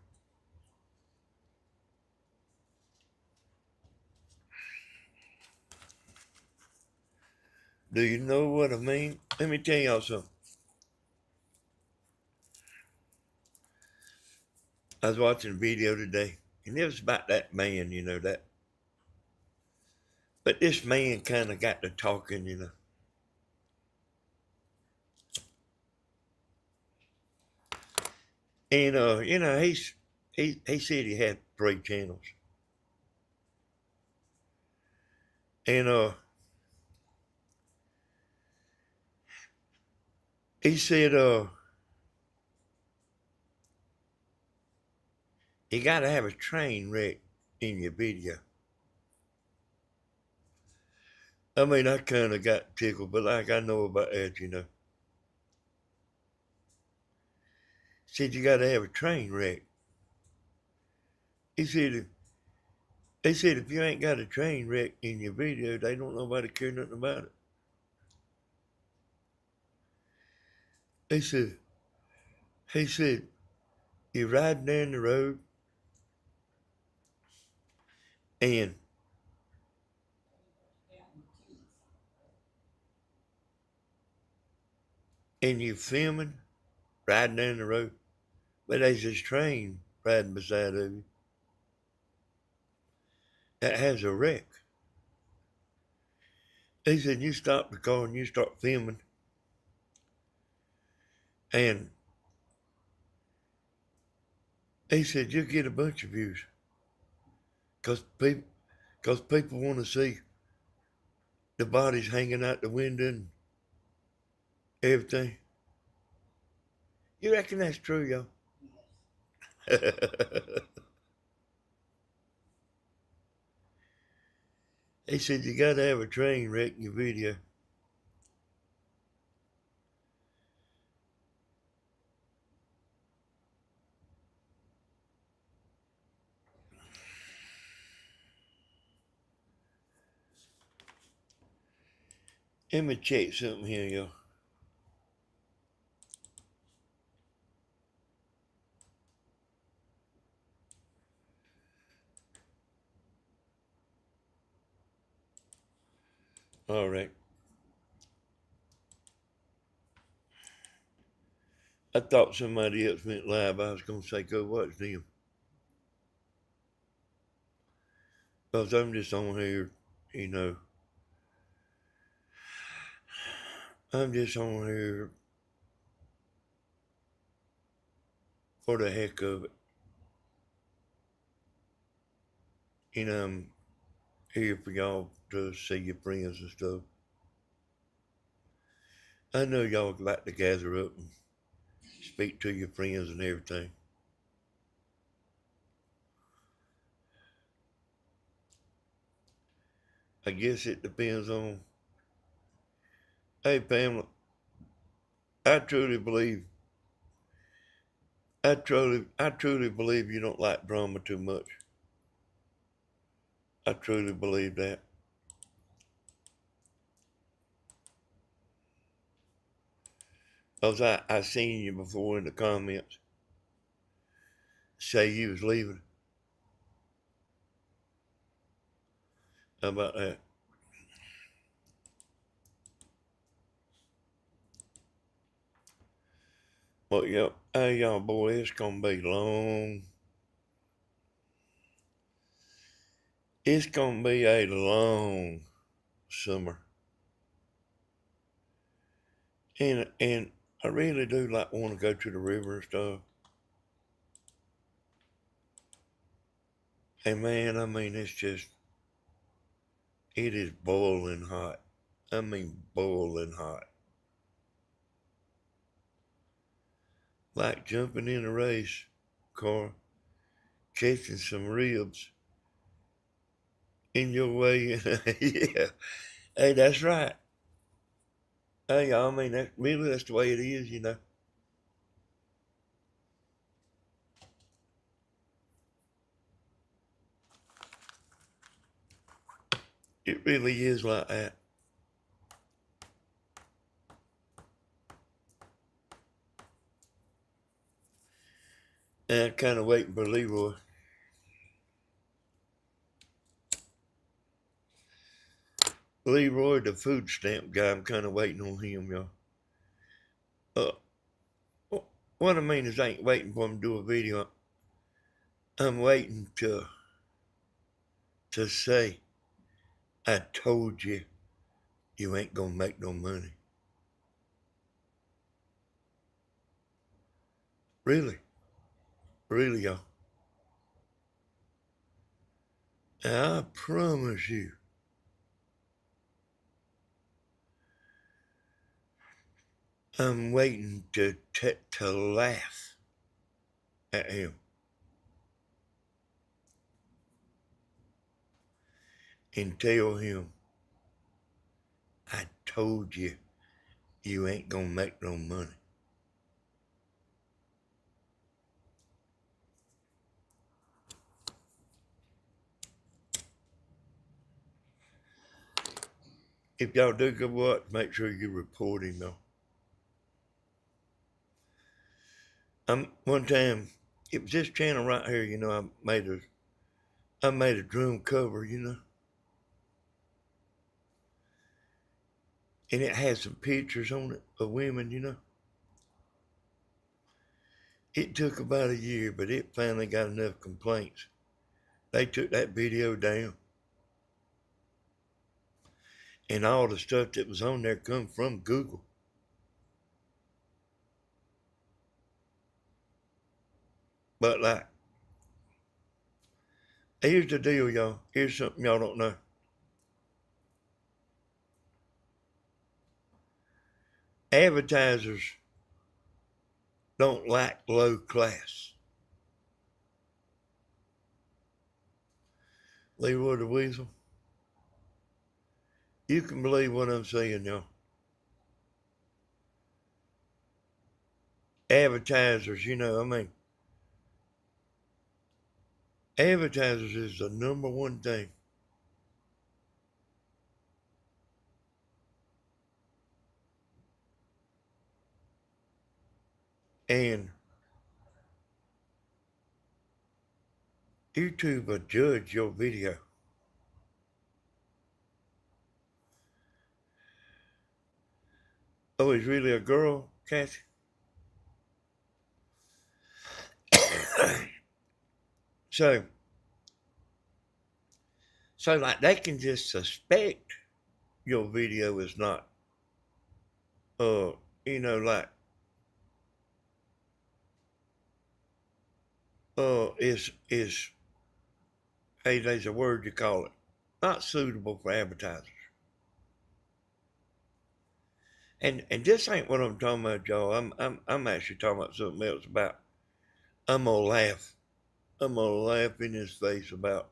Do you know what I mean? Let me tell y'all something. I was watching a video today. And it was about that man, that. But this man kind of got to talking. And, he said he had 3 channels. And, he said, you got to have a train wreck in your video. I mean, I kind of got tickled, but like I know about that. Said you got to have a train wreck. He said, if you ain't got a train wreck in your video, they don't nobody care nothing about it. He said, you're riding down the road and you're filming riding down the road, but there's this train riding beside of you that has a wreck. He said, you stop the car and you start filming, and he said, you'll get a bunch of views because people want to see the bodies hanging out the window and everything. You reckon that's true, y'all? He said, you got to have a train wreck in your video. Let me check something here, y'all. All right. I thought somebody else went live. I was going to say, go watch them. Because I'm just on here, I'm just on here for the heck of it. I'm here for y'all to see your friends and stuff. I know y'all like to gather up and speak to your friends and everything. I guess it depends on. Hey, Pamela, I truly believe, I truly believe you don't like drama too much. I truly believe that. Because I seen you before in the comments say you was leaving. How about that? Well, yeah, hey, y'all, boy, it's gonna be long. It's gonna be a long summer. And I really do like want to go to the river and stuff. And man, I mean, it is boiling hot. I mean, boiling hot. Like jumping in a race car, chasing some ribs in your way. Yeah. Hey, that's right. Hey, I mean, that's the way it is. It really is like that. And I'm kind of waiting for Leroy. Leroy, the food stamp guy, I'm kind of waiting on him, y'all. What I mean is I ain't waiting for him to do a video. I'm waiting to say, I told you you ain't gonna make no money. Really, really, y'all. And I promise you, I'm waiting to laugh at him and tell him, I told you you ain't gonna make no money. If y'all do go watch, make sure you report him though. One time, it was this channel right here, you know, I made a drum cover, you know, and it had some pictures on it of women, you know. It took about a year, but it finally got enough complaints. They took that video down. And all the stuff that was on there come from Google. But like, here's the deal, y'all. Here's something y'all don't know. Advertisers don't like low class. Leroy the Weasel. You can believe what I'm saying, y'all. Advertisers, you know, I mean, advertisers is the number one thing. And YouTube will judge your video. Oh, he's really a girl, Kathy? So like they can just suspect your video is not, you know, like, is, hey, there's a word you call it, not suitable for advertisers. And this ain't what I'm talking about, y'all. I'm actually talking about something else. About I'm gonna laugh. I'm gonna laugh in his face about,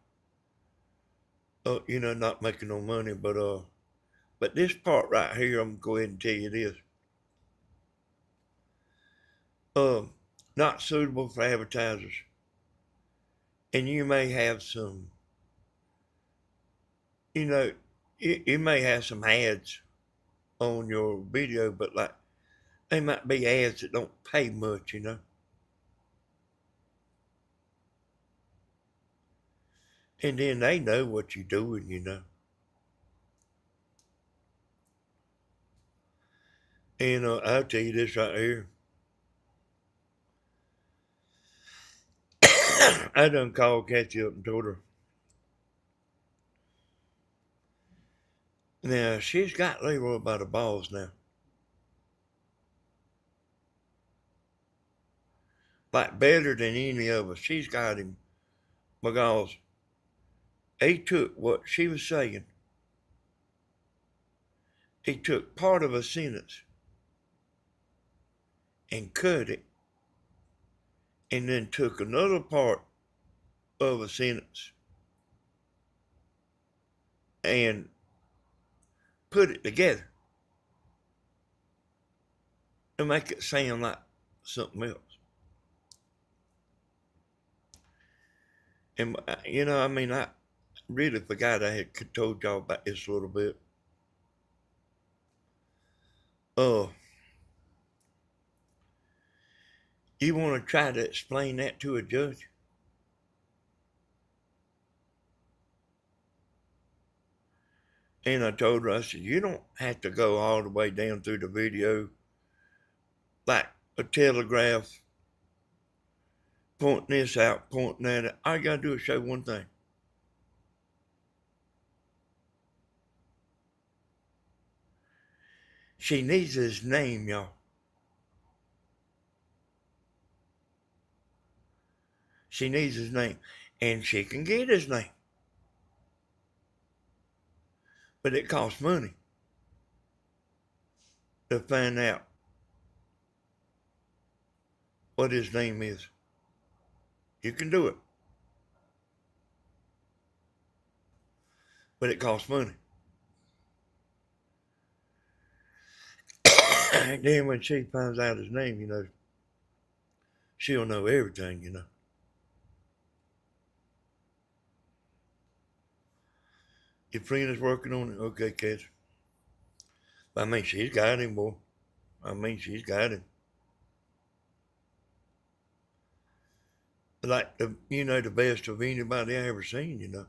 you know, not making no money. But this part right here, I'm gonna go ahead and tell you this. Not suitable for advertisers. And you may have some, you know, you may have some ads on your video, but like they might be ads that don't pay much, you know. And then they know what you're doing, you know. And I'll tell you this right here. I done called Kathy up and told her. Now, she's got Leroy by the balls now. Like better than any of us. She's got him because he took what she was saying. He took part of a sentence and cut it, and then took another part of a sentence and put it together to make it sound like something else. And, you know, I mean, I really forgot I had told y'all about this a little bit. You want to try to explain that to a judge? And I told her, I said, you don't have to go all the way down through the video like a telegraph pointing this out, pointing that out. All you gotta do is show one thing. She needs his name, y'all. She needs his name. And she can get his name. But it costs money to find out what his name is. You can do it. But it costs money. And then when she finds out his name, she'll know everything. Your friend is working on it? Okay, kids. I mean, she's got him, boy. She's got him. Like, the best of anybody I ever seen.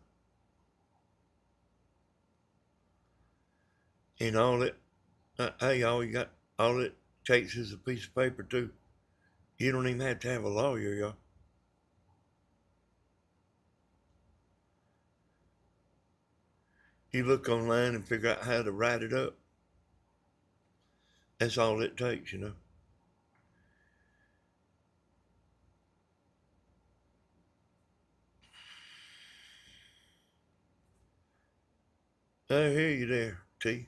And all it, hey, all it takes is a piece of paper, too. You don't even have to have a lawyer, y'all. You look online and figure out how to write it up. That's all it takes. I hear you there, T.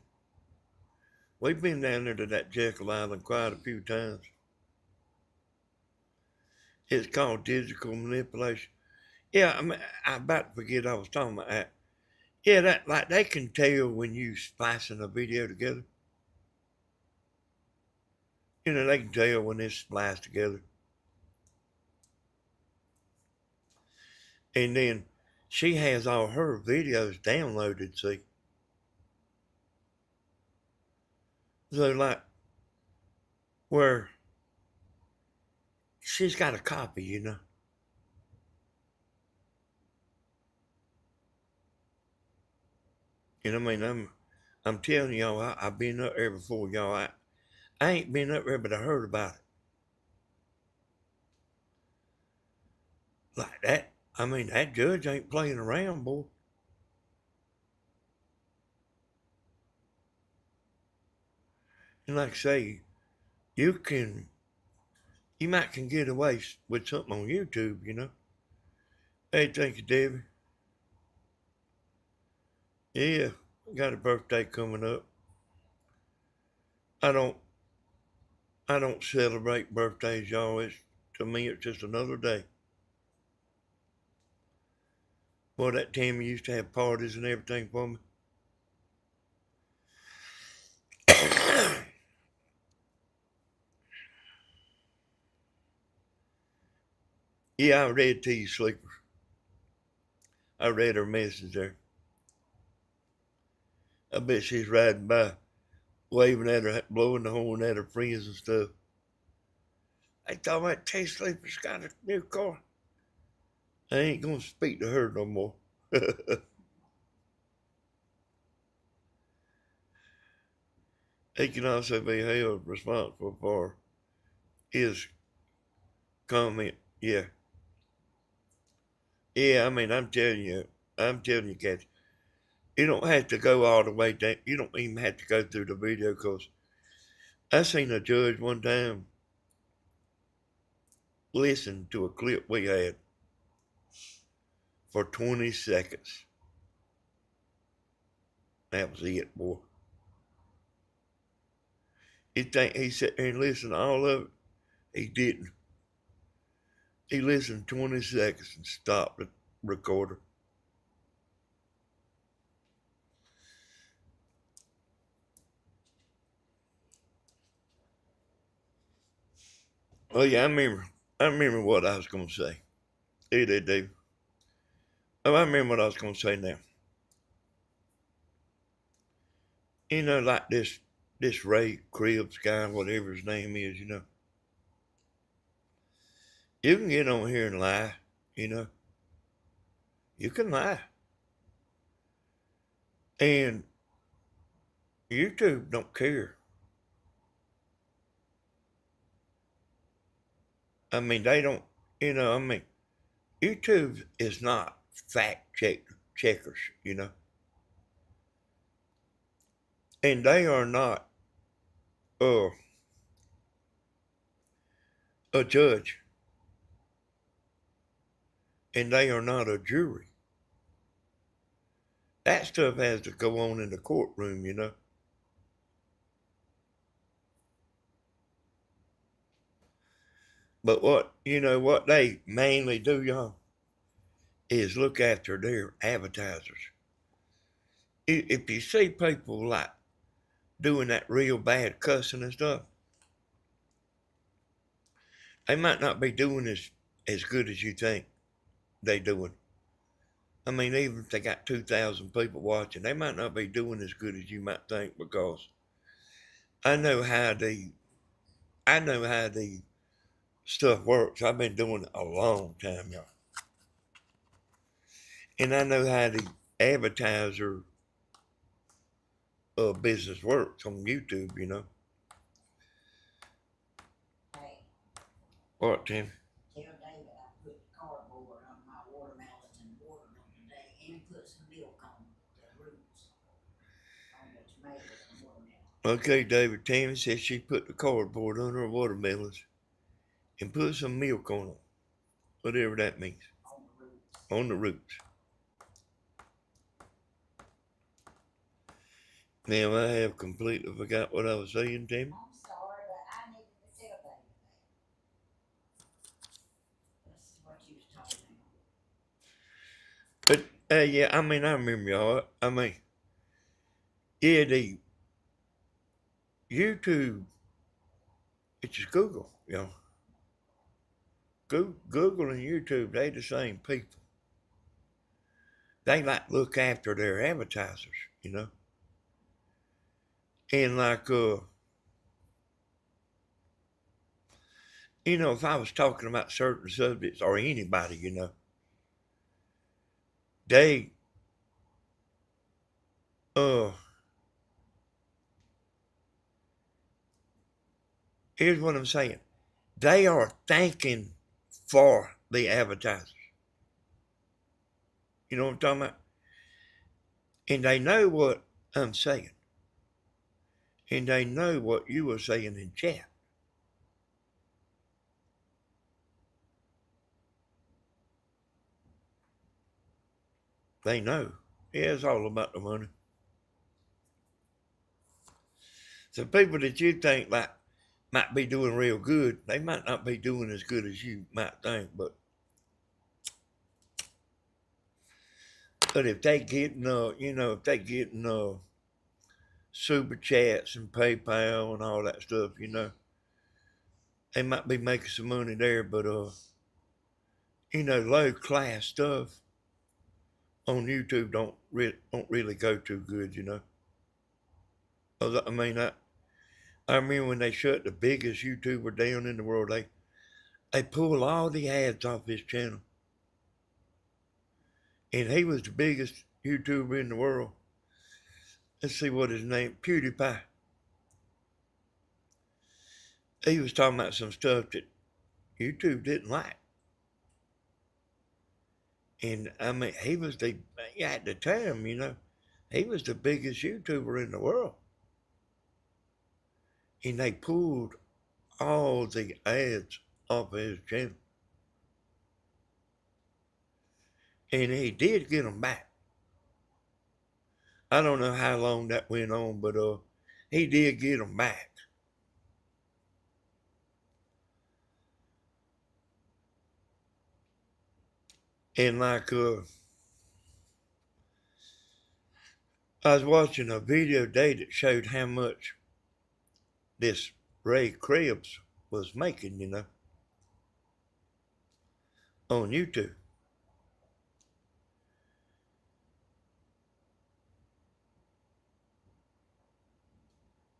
We've been down there to that Jekyll Island quite a few times. It's called digital manipulation. Yeah, I about to forget I was talking about that. Yeah, that like they can tell when you splicing a video together. They can tell when it's spliced together. And then she has all her videos downloaded, see. So like where she's got a copy. And I mean I'm telling y'all, I've been up there before, y'all. I ain't been up there, but I heard about it. Like that. I mean, that judge ain't playing around, boy. And like I say, you might can get away with something on YouTube. Hey, thank you, Debbie. Yeah, got a birthday coming up. I don't I don't celebrate birthdays, y'all. To me, it's just another day. Boy, that Tammy used to have parties and everything for me. Yeah, I read to you, Sleeper. I read her message there. I bet she's riding by, waving at her, blowing the horn at her friends and stuff. They talking about Tay Sleeper's got a new car. I ain't gonna speak to her no more. He can also be held responsible for his comment. Yeah. Yeah, I mean, I'm telling you, Kathy, you don't have to go all the way down. You don't even have to go through the video because I seen a judge one time listen to a clip we had for 20 seconds. That was it, boy. You think he sat there and listened to all of it? He didn't. He listened 20 seconds and stopped the recorder. Oh yeah, I remember what I was gonna say. Hey there, Dave. Oh, I remember what I was gonna say now. Like this Ray Cribbs guy, whatever his name is. You can get on here and lie, you know. You can lie. And YouTube don't care. I mean, they don't, You know, I mean, YouTube is not checkers, you know, and they are not uh, a judge, and they are not a jury. That stuff has to go on in the courtroom, you know. But what they mainly do, y'all, is look after their advertisers. If you see people like doing that real bad cussing and stuff, they might not be doing as good as you think they doing. I mean, even if they got 2,000 people watching, they might not be doing as good as you might think because I know how the stuff works. I've been doing it a long time, y'all, and I know how the advertiser business works on YouTube. You know Hey, what, Tim? tell David I put cardboard on my watermelons and watered them today and put some milk on the roots on the tomatoes and watermelons. Okay, David. Tammy says she put the cardboard on her watermelons and put some milk on them, whatever that means, On the roots. on the roots. Now I have completely forgot what I was saying, Tammy. I'm sorry, but I needed to tell David that. That's what you was talking about. But yeah, I mean, I remember y'all. I mean, yeah, the YouTube, it's just Google, you know. Google and YouTube, they the same people. They like look after their advertisers, you know. And like, if I was talking about certain subjects or anybody, they, uh, here's what I'm saying. They are thanking for the advertisers. You know what I'm talking about? And they know what I'm saying. And they know what you were saying in chat. They know. Yeah, it's all about the money. So people that you think like might be doing real good, they might not be doing as good as you might think, but if they getting if they getting super chats and PayPal and all that stuff, they might be making some money there, but low class stuff on YouTube don't really go too good, I mean, I remember when they shut the biggest YouTuber down in the world, they pulled all the ads off his channel. And he was the biggest YouTuber in the world. Let's see what his name, PewDiePie. He was talking about some stuff that YouTube didn't like. And I mean, he was at the time, he was the biggest YouTuber in the world. And they pulled all the ads off of his channel. And he did get them back. I don't know how long that went on, but he did get them back. And like, I was watching a video today that showed how much this Ray Krebs was making, on YouTube.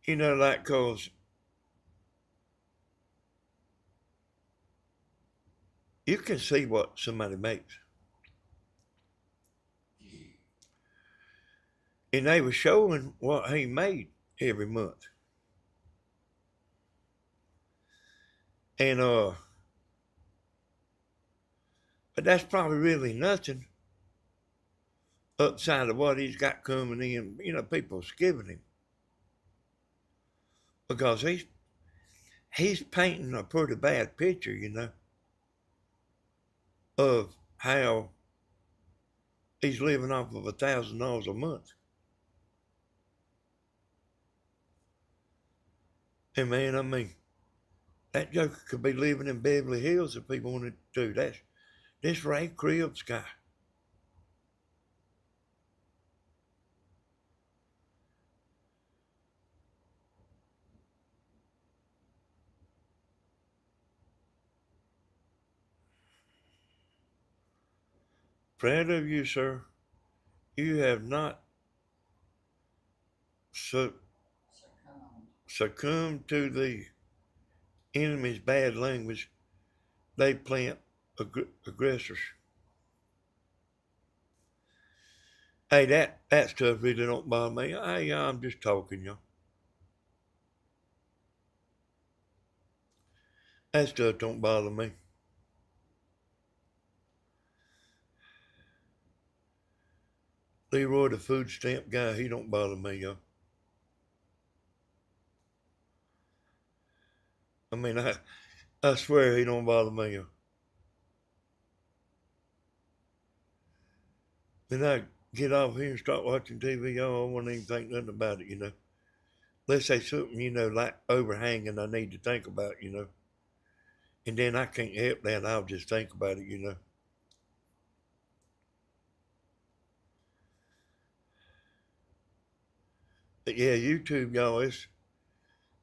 Like, cause you can see what somebody makes. And they were showing what he made every month. And But that's probably really nothing upside of what he's got coming in. People's giving him because he's painting a pretty bad picture, of how he's living off of $1,000 a month. And man, I mean, that joker could be living in Beverly Hills if he wanted to. This Ray Cribs guy. Proud of you, sir. You have not su- succumbed to the enemy's bad language they plant aggressors. Hey, that stuff really don't bother me. I'm just talking, y'all. That stuff don't bother me. Leroy, the food stamp guy, he don't bother me, y'all. I mean, I swear he don't bother me, y'all. Then I get off here and start watching TV, y'all. I won't even think nothing about it. Let's say something, like overhanging I need to think about. And then I can't help that. I'll just think about it. But yeah, YouTube, y'all,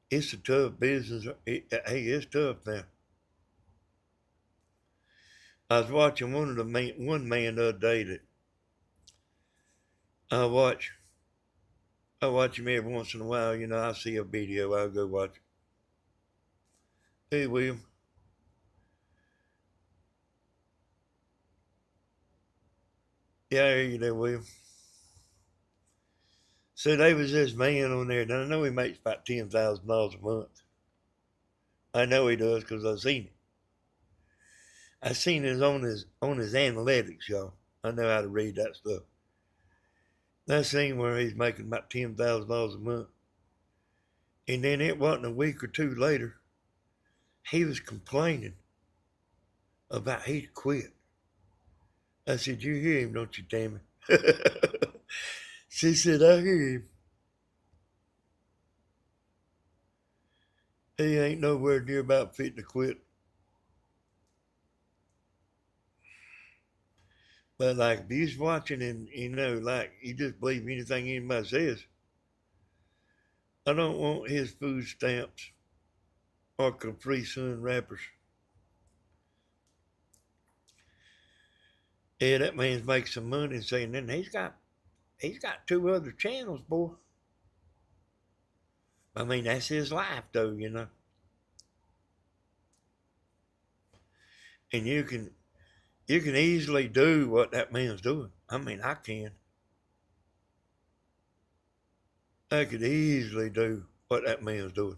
it's a tough business. Hey, it's tough now. I was watching one man the other day that I watch. I watch him every once in a while. I see a video, I'll go watch it. Hey, William. Yeah, I hear you there, William. So there was this man on there, and I know he makes about $10,000 a month. I know he does because I've seen it. I seen it on his analytics, y'all. I know how to read that stuff. I seen where he's making about $10,000 a month, and then it wasn't a week or two later, he was complaining about he'd quit. I said, "You hear him, don't you, damn it?" She said, "I hear him. He ain't nowhere near about fit to quit." But like if he's watching and like you just believe anything anybody says, I don't want his food stamps or Capri Sun wrappers. Yeah, that man's making some money and saying then he's got two other channels, boy. I mean, that's his life though. And you can easily do what that man's doing. I mean, I can. I could easily do what that man's doing.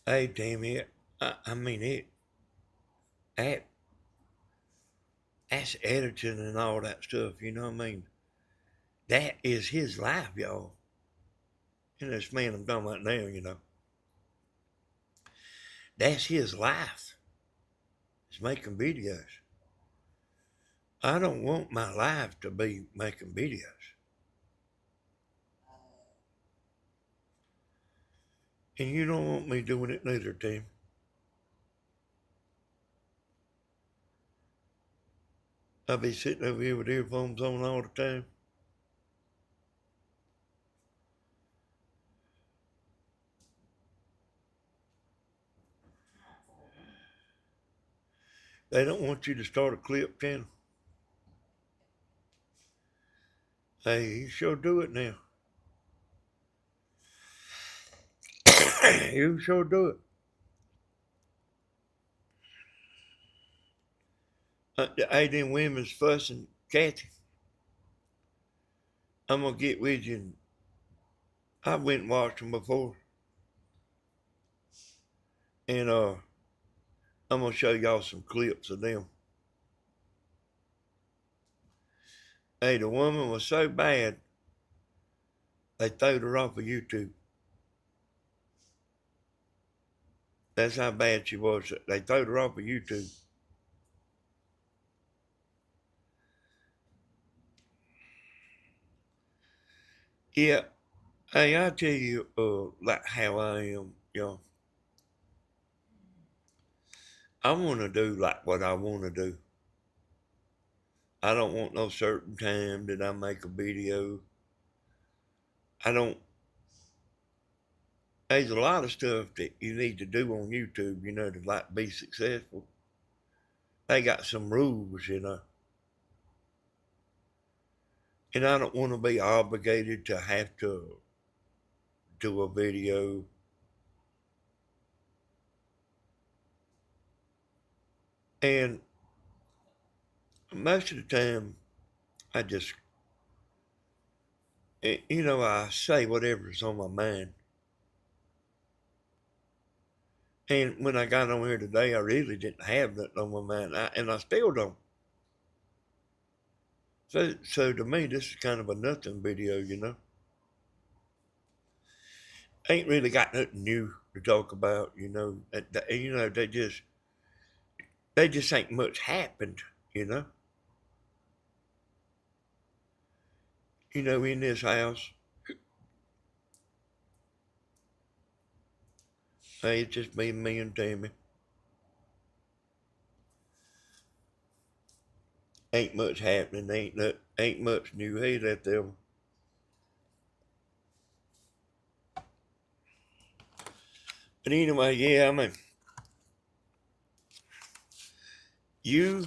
Hey, damn it. I mean it. That that's editing and all that stuff. You know what I mean? That is his life, y'all. And this man I'm talking about now. That's his life. It's making videos. I don't want my life to be making videos. And you don't want me doing it neither, Tim. I'll be sitting over here with earphones on all the time. They don't want you to start a clip channel. Hey, you sure do it now. You sure do it. Hey, them women's fussing, Kathy. I'm gonna get with you. And I went and watched them before, and I'm gonna show y'all some clips of them. Hey, the woman was so bad, they throwed her off of YouTube. That's how bad she was. They throwed her off of YouTube. Yeah, hey, I tell you, like how I am, y'all. I want to do like what I want to do. I don't want no certain time that I make a video. I don't. There's a lot of stuff that you need to do on YouTube, to like be successful. They got some rules. And I don't want to be obligated to have to do a video. And most of the time, I just, I say whatever's on my mind. And when I got on here today, I really didn't have nothing on my mind, and I still don't. So to me, this is kind of a nothing video. Ain't really got nothing new to talk about. They just ain't much happened. In this house. Hey, it's just me and Tammy. Ain't much happening. Ain't much new. Hey, that them. But anyway, yeah, I mean, you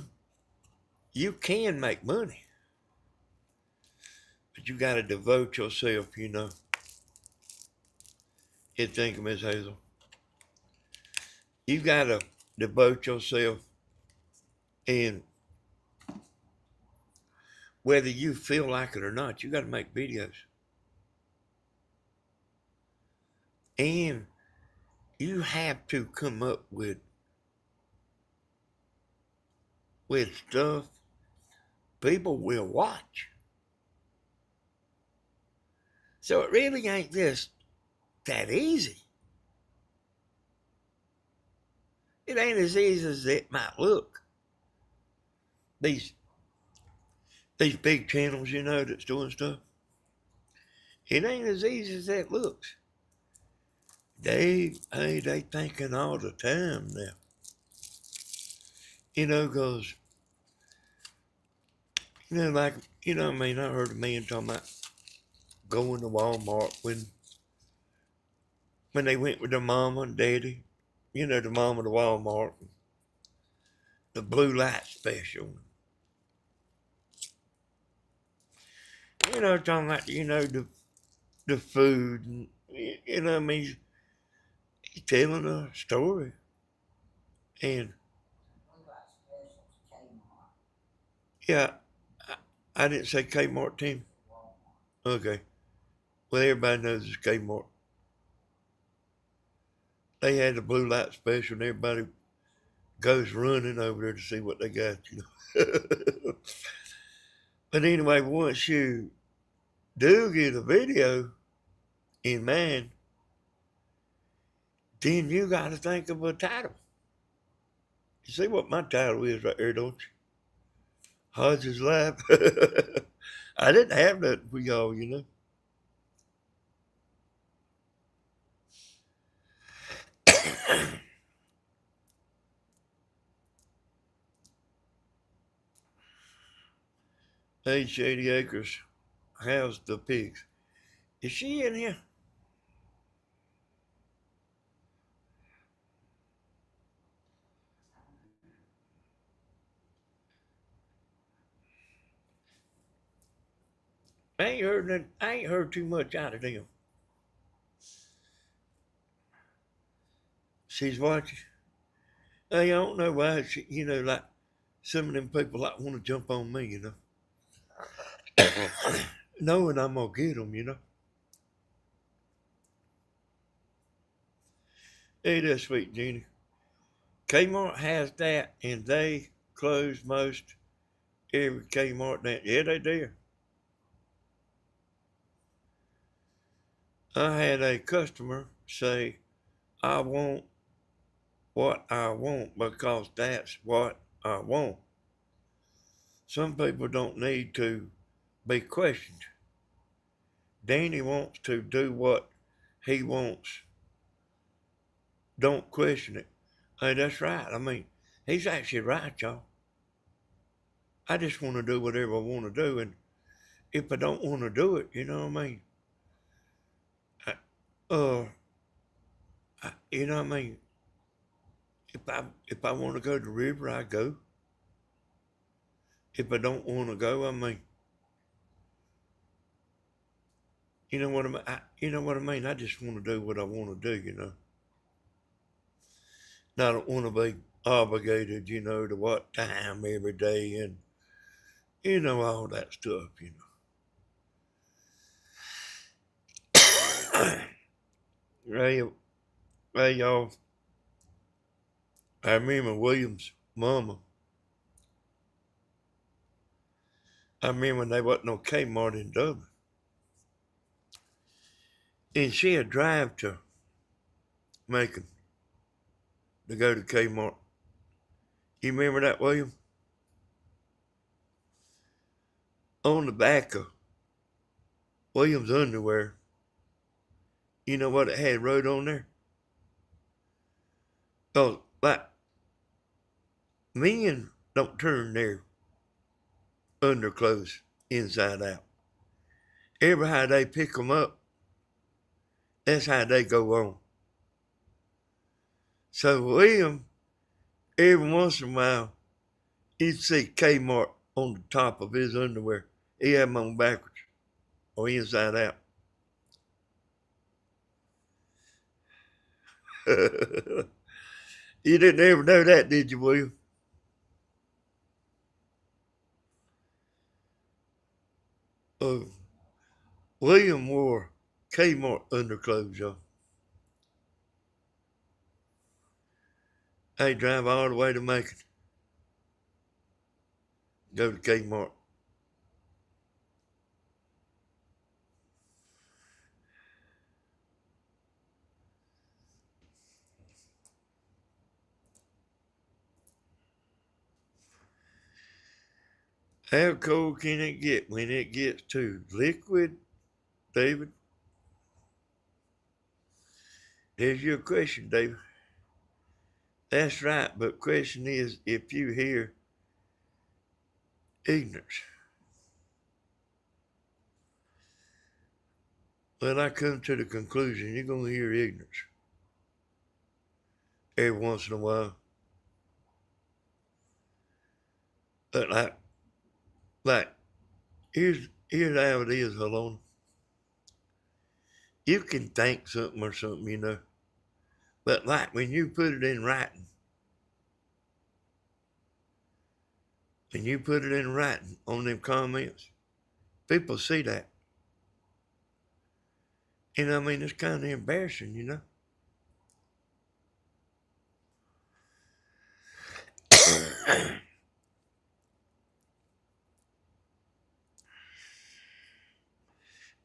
you can make money, but you got to devote yourself. You think of Miss Hazel. You got to devote yourself, and whether you feel like it or not, you got to make videos, and you have to come up with stuff people will watch. So it really ain't just that easy. It ain't as easy as it might look. These big channels, that's doing stuff. It ain't as easy as that looks. They thinking all the time now. Cause like I mean, I heard a man talking about going to Walmart when they went with their mama and daddy. The mama to Walmart, the blue light special. Talking about the food and I mean, he's telling a story. And yeah, I didn't say Kmart team. Okay. Well, everybody knows it's Kmart. They had the blue light special, and everybody goes running over there to see what they got. But anyway, once you do get a video in mind, then you got to think of a title. You see what my title is right there, don't you? Hodges Life. I didn't have nothing for y'all. Hey, Shady Acres, how's the pigs? Is she in here? I ain't heard too much out of them. She's watching. Hey, I don't know why like some of them people like want to jump on me. Knowing I'm gonna get them. Hey, that's sweet, Jeannie. Kmart has that, and they close most every Kmart down. Yeah, they do. I had a customer say, I want what I want because that's what I want. Some people don't need to be questioned. Danny wants to do what he wants. Don't question it. Hey, that's right. I mean, he's actually right, y'all. I just want to do whatever I want to do, and if I don't want to do it, you know what I mean? I, you know what I mean? If I want to go to the river, I go. If I don't want to go, I mean, you know what I mean? You know what I mean? I just want to do what I want to do, you know. And I don't want to be obligated, you know, to what time every day and you know all that stuff, you know. Hey, hey, y'all. I remember William's mama. I remember when there wasn't no Kmart in Dublin. And she'd drive to Macon to go to Kmart. You remember that, William? On the back of William's underwear, you know what it had wrote on there? Oh, like, men don't turn their underclothes inside out. Every how they pick them up, that's how they go on. So William, every once in a while, he'd see Kmart on the top of his underwear. He had them on backwards or inside out. You didn't ever know that, did you, William? Oh, William wore Kmart underclothes, y'all. They drive all the way to Macon. Go to Kmart. How cold can it get when it gets to liquid, David? There's your question, David. That's right, but question is if you hear ignorance. Well, I come to the conclusion you're going to hear ignorance every once in a while. But like here's how it is, Helena. You can think something or something, you know. But like when you put it in writing, on them comments, people see that. And I mean, it's kind of embarrassing, you know.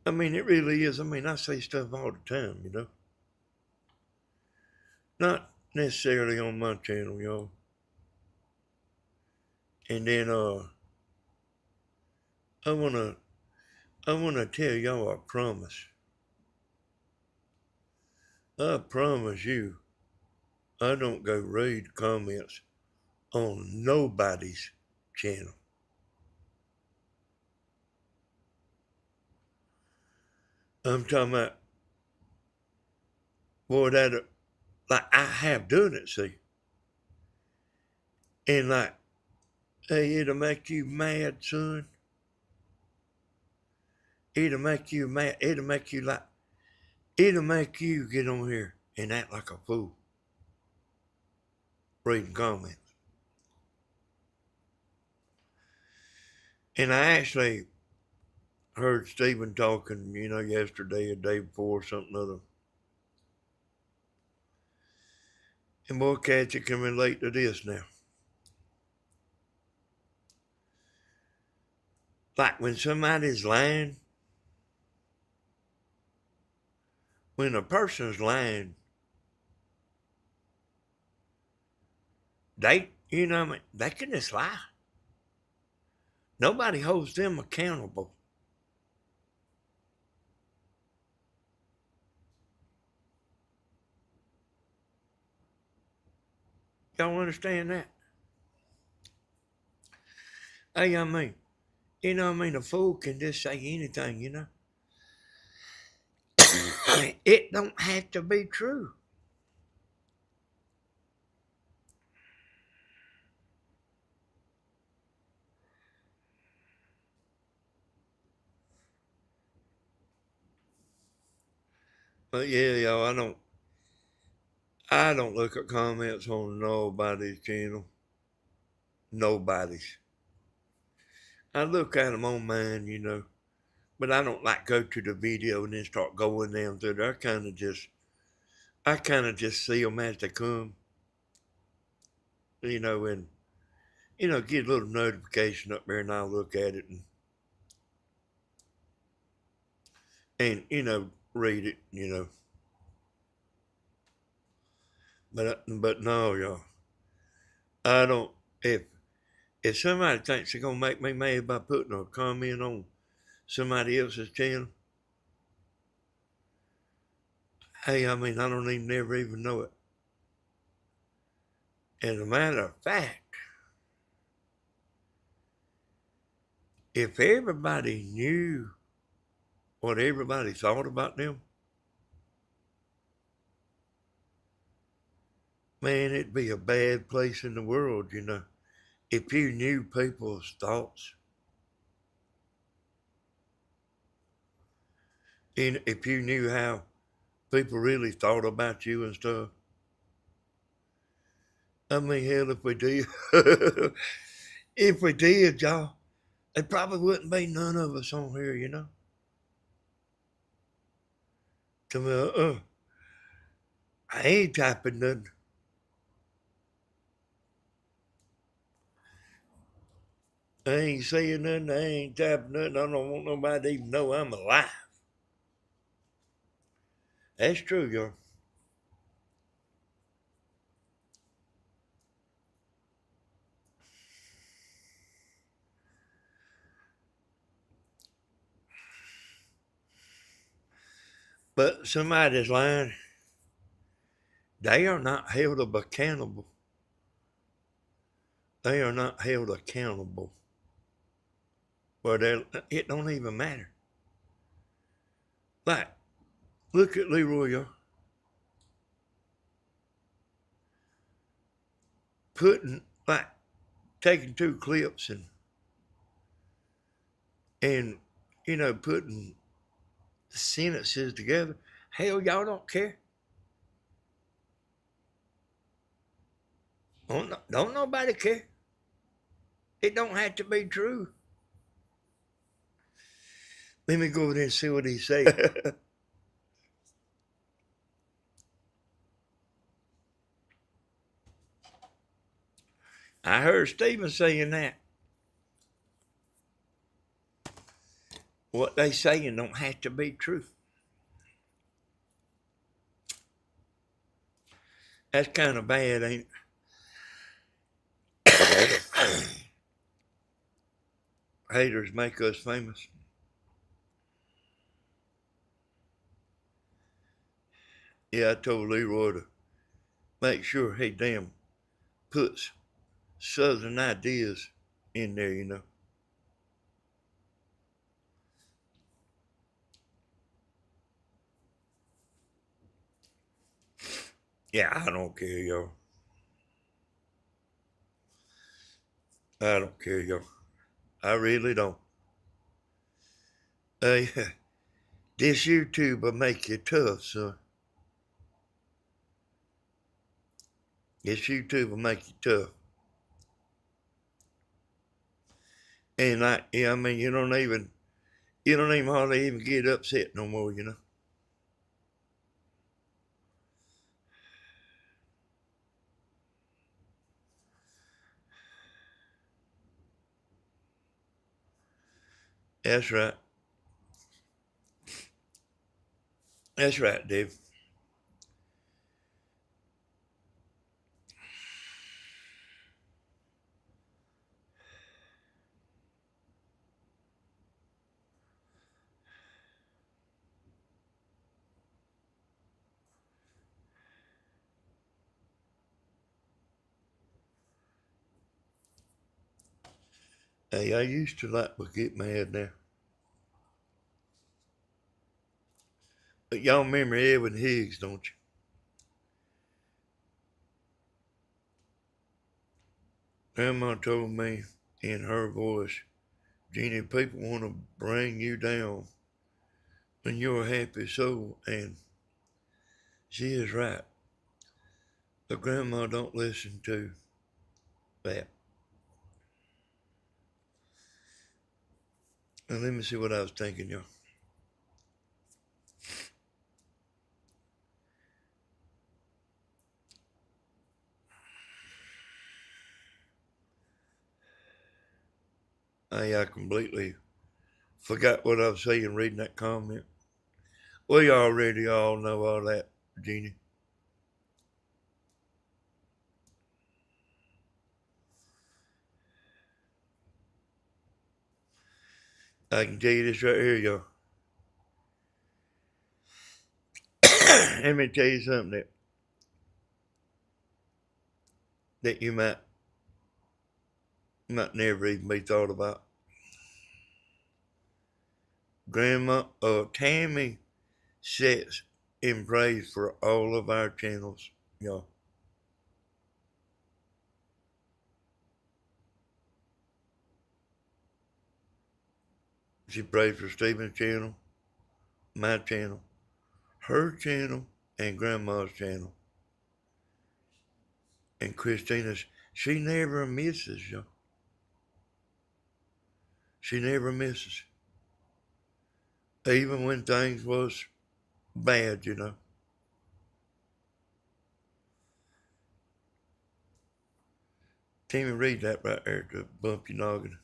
I mean, it really is. I mean, I say stuff all the time, you know. Not necessarily on my channel, y'all. And then I wanna tell y'all a promise. I promise you, I don't go read comments on nobody's channel. I'm talking about, boy, that, like, I have done it, see. And like, hey, it'll make you mad, son. It'll make you mad. It'll make you get on here and act like a fool reading comments. And I actually heard Stephen talking, you know, yesterday or day before, something other. And more cats that can relate to this now. Like when somebody's lying, when a person's lying, they, you know what I mean, they can just lie. Nobody holds them accountable. Y'all understand that? Hey, I mean, you know what I mean? A fool can just say anything, you know? It don't have to be true. But yeah, y'all, I don't look at comments on nobody's channel. Nobody's. I look at them on mine, you know. But I don't like go to the video and then start going down through there. I kind of just see them as they come, you know, and, you know, get a little notification up there and I'll look at it and you know, read it, you know. But no, y'all, I don't, if somebody thinks they're going to make me mad by putting a comment on somebody else's channel, hey, I mean, I don't even never even know it. As a matter of fact, if everybody knew what everybody thought about them, man, it'd be a bad place in the world, you know. If you knew people's thoughts, and if you knew how people really thought about you and stuff, I mean, hell, if we did, if we did, y'all, there probably wouldn't be none of us on here, you know. To me, I ain't typing nothing. I ain't saying nothing. I ain't typing nothing. I don't want nobody to even know I'm alive. That's true, y'all. But somebody's lying. They are not held accountable. They are not held accountable. Well, it don't even matter. Like, look at Leroy, y'all. Putting, like, taking two clips and you know, putting sentences together. Hell, y'all don't care. Don't nobody care. It don't have to be true. Let me go over there and see what he say. I heard Stephen saying that. What they saying don't have to be true. That's kind of bad, ain't it? Haters make us famous. Yeah, I told Leroy to make sure he damn puts Southern ideas in there, you know. Yeah, I don't care, y'all. I don't care, y'all. I really don't. Hey, this YouTube will make you tough, son. This YouTube will make you tough. And yeah, I mean, you don't even hardly even get upset no more, you know. That's right. That's right, Dave. Hey, I used to like to get mad now. But y'all remember Evan Higgs, don't you? Grandma told me in her voice, Jeannie, people want to bring you down when you're a happy soul, and she is right. But Grandma don't listen to that. And let me see what I was thinking, y'all. I completely forgot what I was saying reading that comment. We already all know all that, Jeannie. I can tell you this right here, y'all. Let me tell you something that you might never even be thought about. Grandma Tammy sits in praise for all of our channels, y'all. She prays for Stephen's channel, my channel, her channel, and Grandma's channel. And Christina's, she never misses, y'all. She never misses. Even when things was bad, you know. Timmy, read that right there to bump your noggin.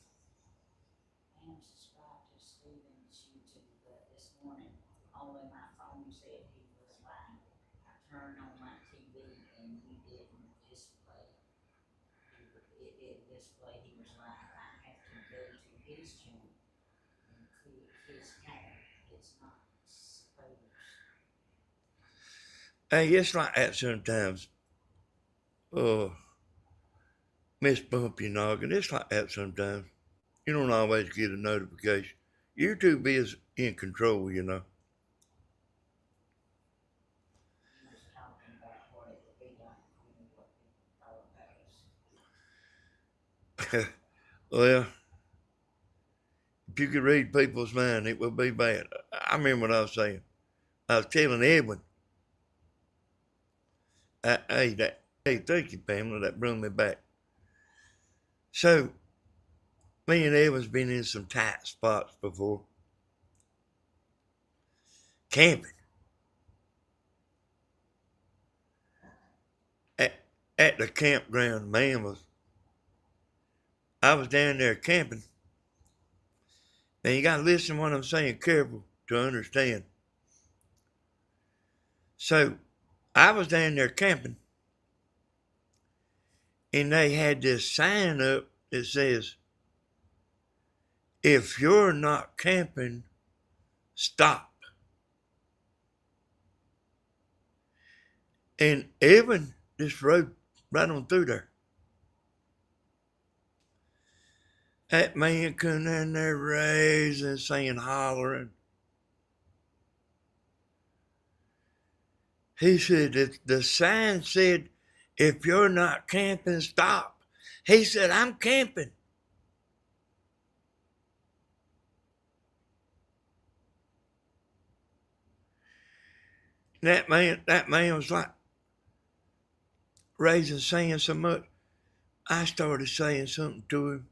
I am subscribed to Stephen's YouTube, but this morning only my phone said he was live. I turned on my TV and he didn't display. It didn't display he was live. I have to go to his channel and click his tab. It's not supposed. Hey, it's like that sometimes. Miss Bump Your Noggin, it's like that sometimes. You don't always get a notification. YouTube is in control, you know. He was talking about what it would be like and what people thought about us. Well, if you could read people's mind, it would be bad. I remember what I was saying. I was telling Edwin, hey, thank you, Pamela, that brought me back. So, me and Edwin's been in some tight spots before. Camping. At the campground, man, I was down there camping. Now you gotta listen to what I'm saying careful to understand. So I was down there camping and they had this sign up that says, if you're not camping, stop. And Evan just rode right on through there. That man come in there raising, saying, hollering. He said that the sign said, if you're not camping, stop. He said, I'm camping. That man was like raising, saying so much. I started saying something to him.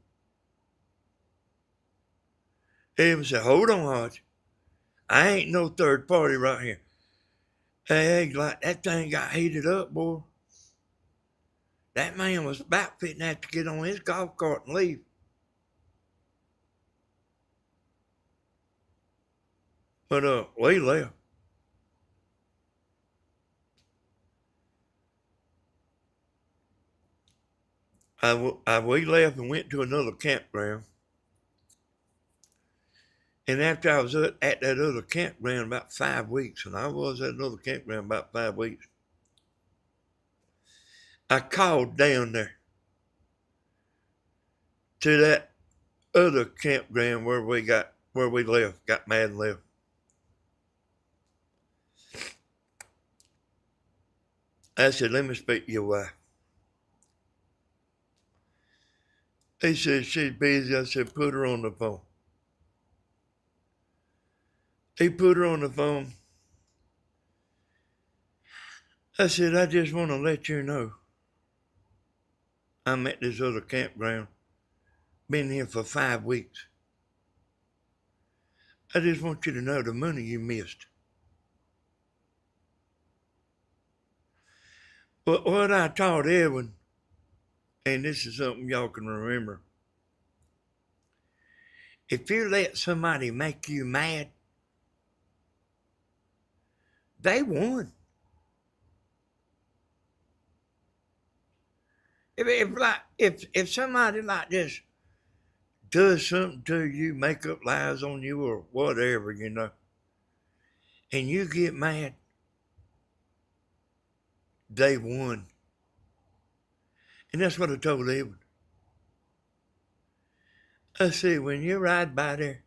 Evan said, hold on, Hodge. I ain't no third party right here. Hey, like that thing got heated up, boy. That man was about fitting to have to get on his golf cart and leave. But we left. We left and went to another campground. And after I was at that other campground about 5 weeks, and I was at another campground about 5 weeks, I called down there to that other campground where we left, got mad and left. I said, let me speak to your wife. He said, she's busy. I said, put her on the phone. He put her on the phone. I said, I just want to let you know I'm at this other campground. Been here for 5 weeks. I just want you to know the money you missed. But what I taught Edwin, and this is something y'all can remember, if you let somebody make you mad, they won. If somebody like this does something to you, make up lies on you or whatever, and you get mad, they won. And that's what I told Edwin. I said, when you ride by there,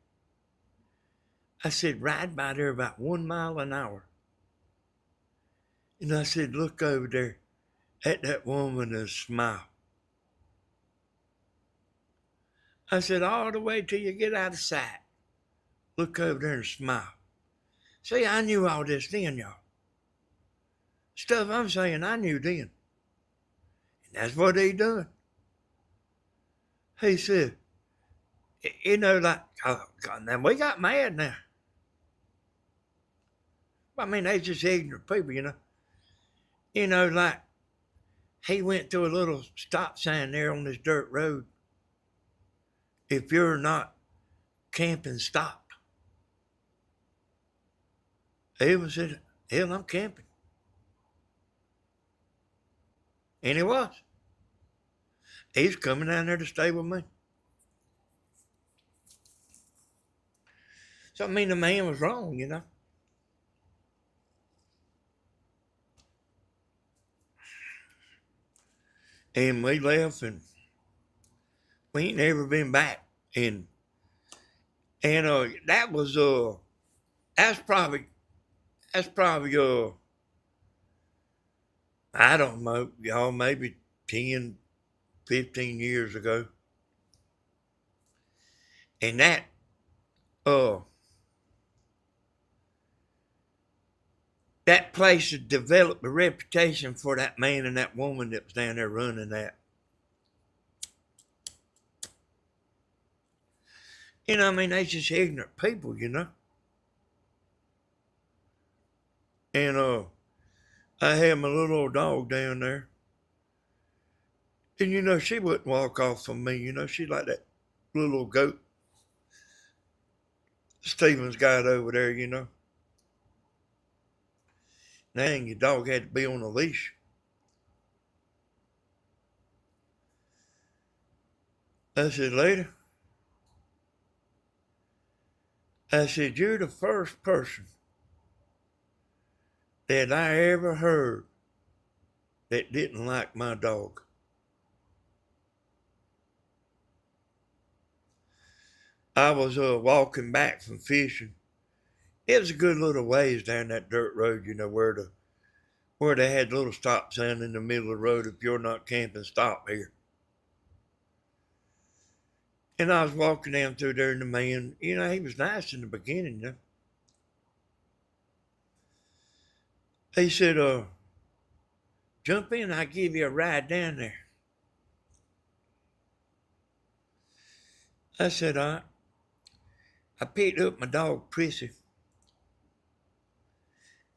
I said, ride by there about 1 mile an hour. And I said, look over there at that woman and smile. I said, all the way till you get out of sight, look over there and smile. See, I knew all this then, y'all. Stuff I'm saying, I knew then. And that's what he done. He said, like, oh, God, now we got mad now. I mean, they just ignorant people, like, he went to a little stop sign there on this dirt road. If you're not camping, stop. Edwin said, hell, I'm camping. And he was. He's coming down there to stay with me. So, I mean, the man was wrong, And we left and we ain't never been back. And that was, that's probably, I don't know, y'all, maybe 10, 15 years ago. And that place had developed a reputation for that man and that woman that was down there running that. I mean, they just ignorant people, And I had my little old dog down there. And she wouldn't walk off from me, she like that little old goat Stevens got over there, Now your dog had to be on a leash. I said, lady, I said, you're the first person that I ever heard that didn't like my dog. I was walking back from fishing. It was a good little ways down that dirt road, where they had little stop sign in the middle of the road. If you're not camping, stop here. And I was walking down through there, and the man, he was nice in the beginning, He said, jump in, I'll give you a ride down there. I said, all right. I picked up my dog, Prissy.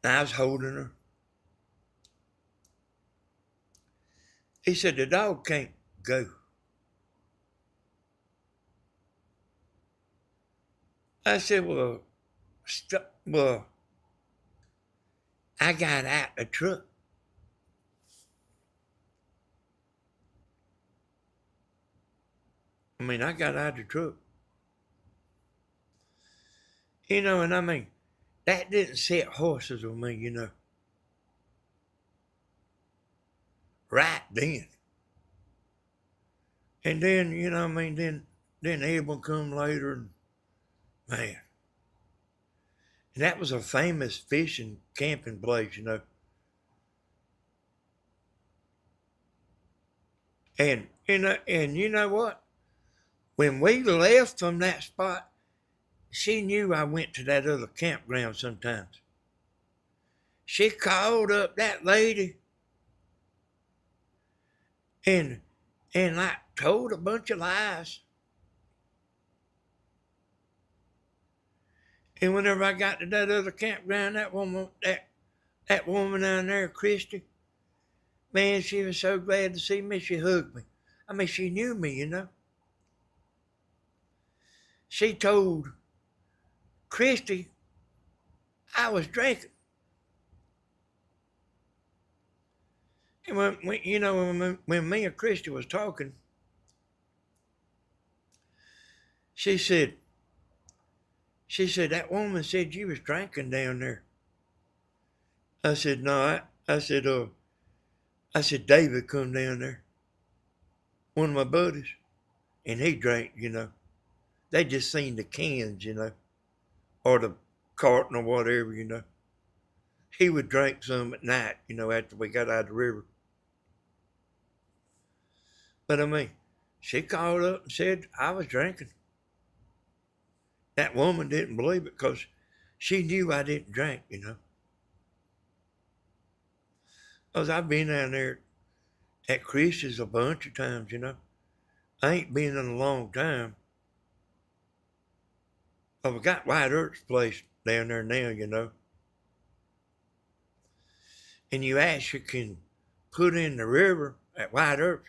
And I was holding her. He said, the dog can't go. I said, well, Well, I got out the truck. I got out the truck. And that didn't set horses with me, right then. And then, then Abel come later, and man, and that was a famous fishing camping place. And you know what? When we left from that spot, she knew I went to that other campground sometimes. She called up that lady and like told a bunch of lies. And whenever I got to that other campground, that woman down there, Christy, man, she was so glad to see me. She hugged me. She knew me. She told Christy I was drinking. And when me and Christy was talking, she said, that woman said you was drinking down there. I said, no, I said, David come down there, one of my buddies, and he drank. They just seen the cans, or the carton or whatever. He would drink some at night, after we got out of the river. But she called up and said I was drinking. That woman didn't believe it because she knew I didn't drink. Because I've been down there at Chris's a bunch of times. I ain't been in a long time. I've got White Earth's place down there now. And you actually can put in the river at White Earth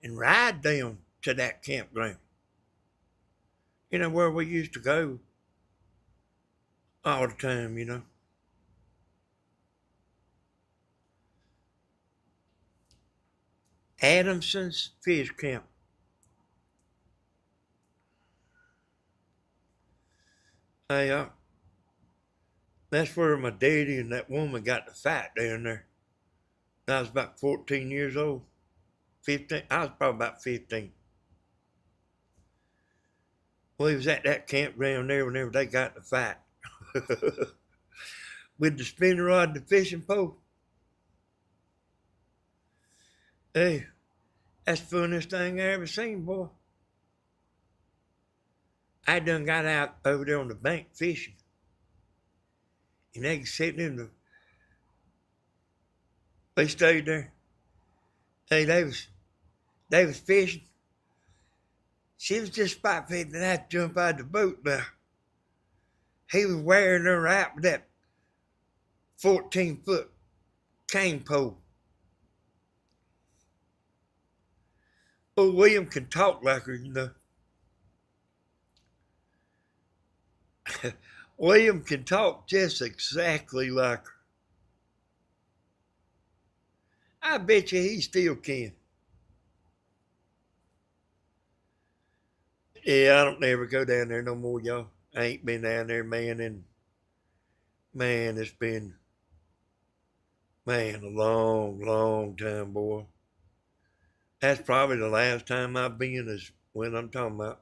and ride down to that campground. Where we used to go all the time. Adamson's Fish Camp. Hey, that's where my daddy and that woman got to fight down there. I was about 14 years old. 15. I was probably about 15. Well, he was at that campground there whenever they got to fight. With the spinner rod and the fishing pole. Hey, that's the funniest thing I ever seen, boy. I done got out over there on the bank fishing. And they sitting they stayed there. Hey, they was fishing. She was just about fitting to have to jump out of the boat now. He was wearing her out with that 14-foot cane pole. Old William can talk like her. William can talk just exactly like her. I bet you he still can. Yeah, I don't never go down there no more, y'all. I ain't been down there, man, and man, it's been, man, a long, long time, boy. That's probably the last time I've been is when I'm talking about.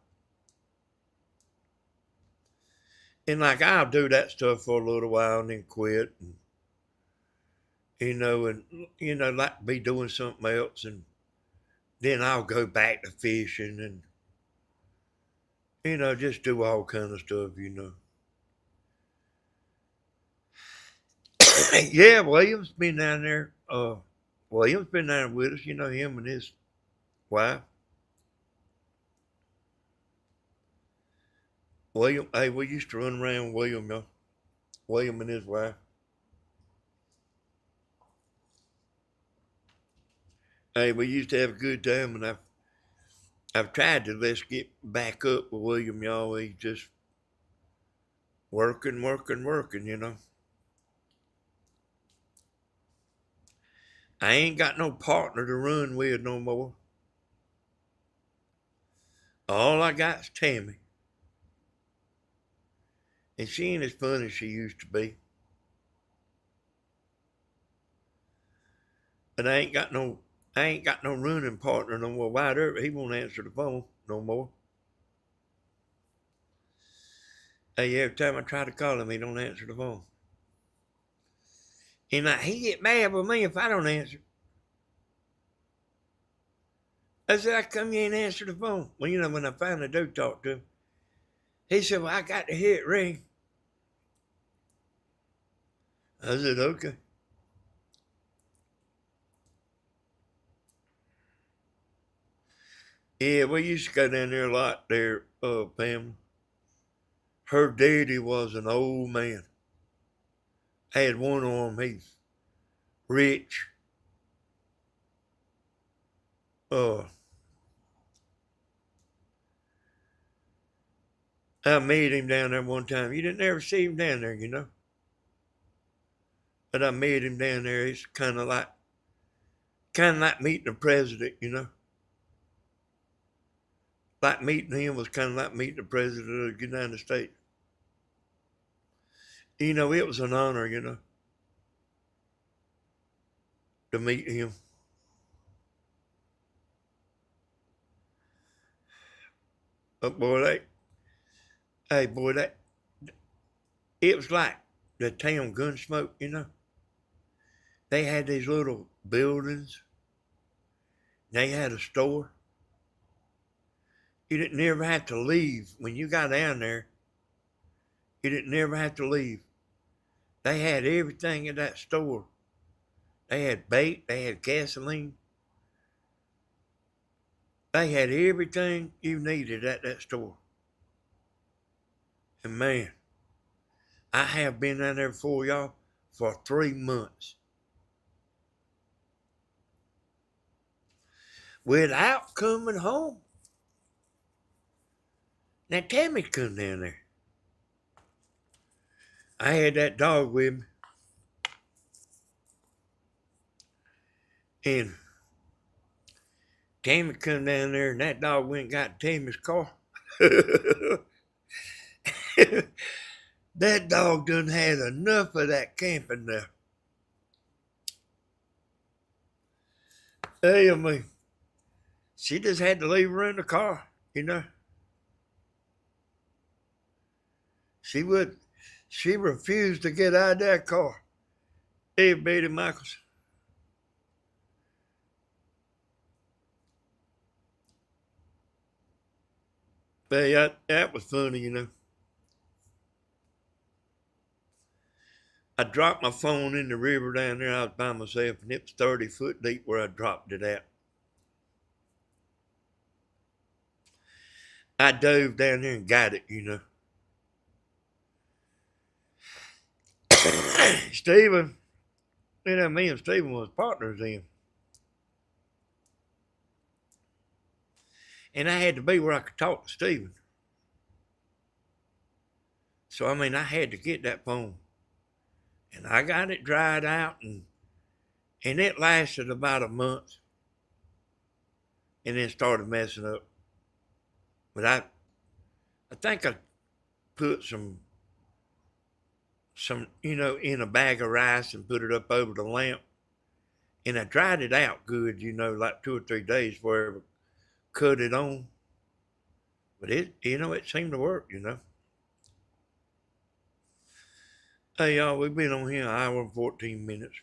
And like I'll do that stuff for a little while and then quit and like be doing something else and then I'll go back to fishing and just do all kind of stuff. Yeah, William's been down there. William's been down with us, him and his wife. William, hey, we used to run around with William, y'all. William and his wife. Hey, we used to have a good time, and I've tried to let's get back up with William, y'all. He just Working, working, working, you know. I ain't got no partner to run with no more. All I got's Tammy. And she ain't as fun as she used to be. But I ain't got no running partner no more. Wide Earp, he won't answer the phone no more. Hey, every time I try to call him, he don't answer the phone. And he get mad with me if I don't answer. I said, how come you ain't answer the phone? Well, you know, when I finally do talk to him, he said, well, I got to hear it ring. I said, okay. Yeah, we used to go down there a lot there, Pam. Her daddy was an old man. Had one arm, he's rich. Uh, I met him down there one time. You didn't ever see him down there, you know. But I met him down there. It's kind of like meeting the president, you know. Like meeting him was kind of like meeting the president of the United States. You know, it was an honor, you know, to meet him. But boy, it was like the town Gunsmoke, you know. They had these little buildings. They had a store. You didn't never have to leave. When you got down there, you didn't never have to leave. They had everything in that store. They had bait, they had gasoline. They had everything you needed at that store. And man, I have been down there before, y'all, for 3 months. Without coming home. Now, Tammy come down there. I had that dog with me. And Tammy come down there, and that dog went and got Tammy's car. That dog done had enough of that camping there. Hey, I mean, she just had to leave her in the car, you know. She refused to get out of that car. Hey, Betty Michaels. But that was funny, you know. I dropped my phone in the river down there. I was by myself, and it was 30 foot deep where I dropped it at. I dove down there and got it, you know. Stephen, you know, me and Stephen was partners then. And I had to be where I could talk to Stephen. So, I mean, I had to get that phone. And I got it dried out, and it lasted about a month. And then started messing up. But I think I put some, you know, in a bag of rice and put it up over the lamp. And I dried it out good, you know, like 2 or 3 days before I cut it on. But it seemed to work, you know. Hey, y'all, we've been on here an hour and 14 minutes.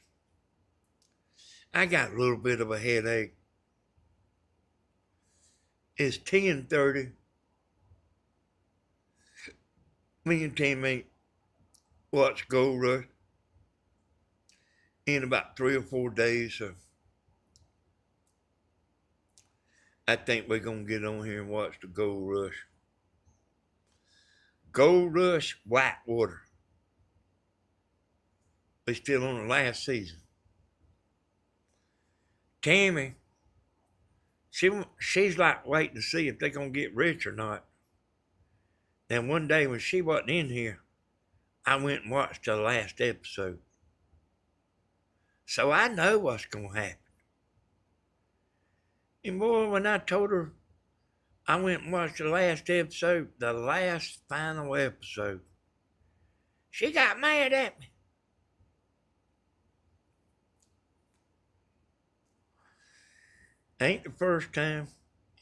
I got a little bit of a headache. It's 10:30. Me and Tammy watch Gold Rush in about 3 or 4 days, so I think we're going to get on here and watch the Gold Rush. Gold Rush Whitewater. We're still on the last season. Tammy, she's like waiting to see if they're going to get rich or not. Then one day when she wasn't in here, I went and watched the last episode. So I know what's going to happen. And boy, when I told her I went and watched the last episode, the last final episode, she got mad at me. Ain't the first time,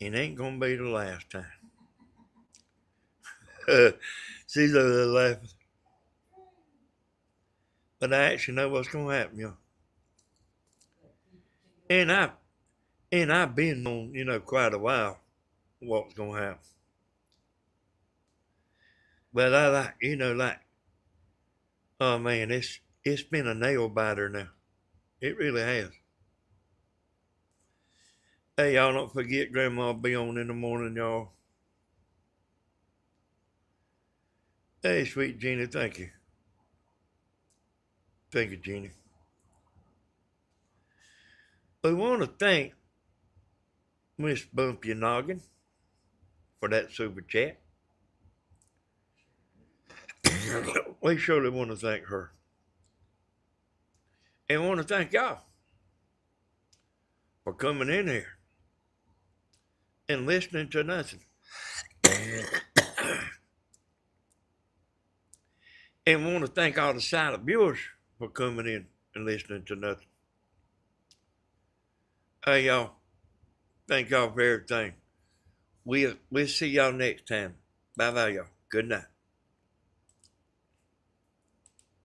and ain't gonna be the last time. She's over there laughing. But I actually know what's gonna happen, y'all. And I've been on, quite a while what's gonna happen. But I like, oh man, it's been a nail biter now. It really has. Hey, y'all don't forget Grandma'll be on in the morning, y'all. Hey, sweet Jeannie, thank you. Thank you, Jeannie. We want to thank Miss Bumpy Noggin for that super chat. We surely want to thank her. And want to thank y'all for coming in here and listening to nothing. And want to thank all the silent viewers for coming in and listening to nothing. Hey, y'all. Thank y'all for everything. We'll see y'all next time. Bye-bye, y'all. Good night.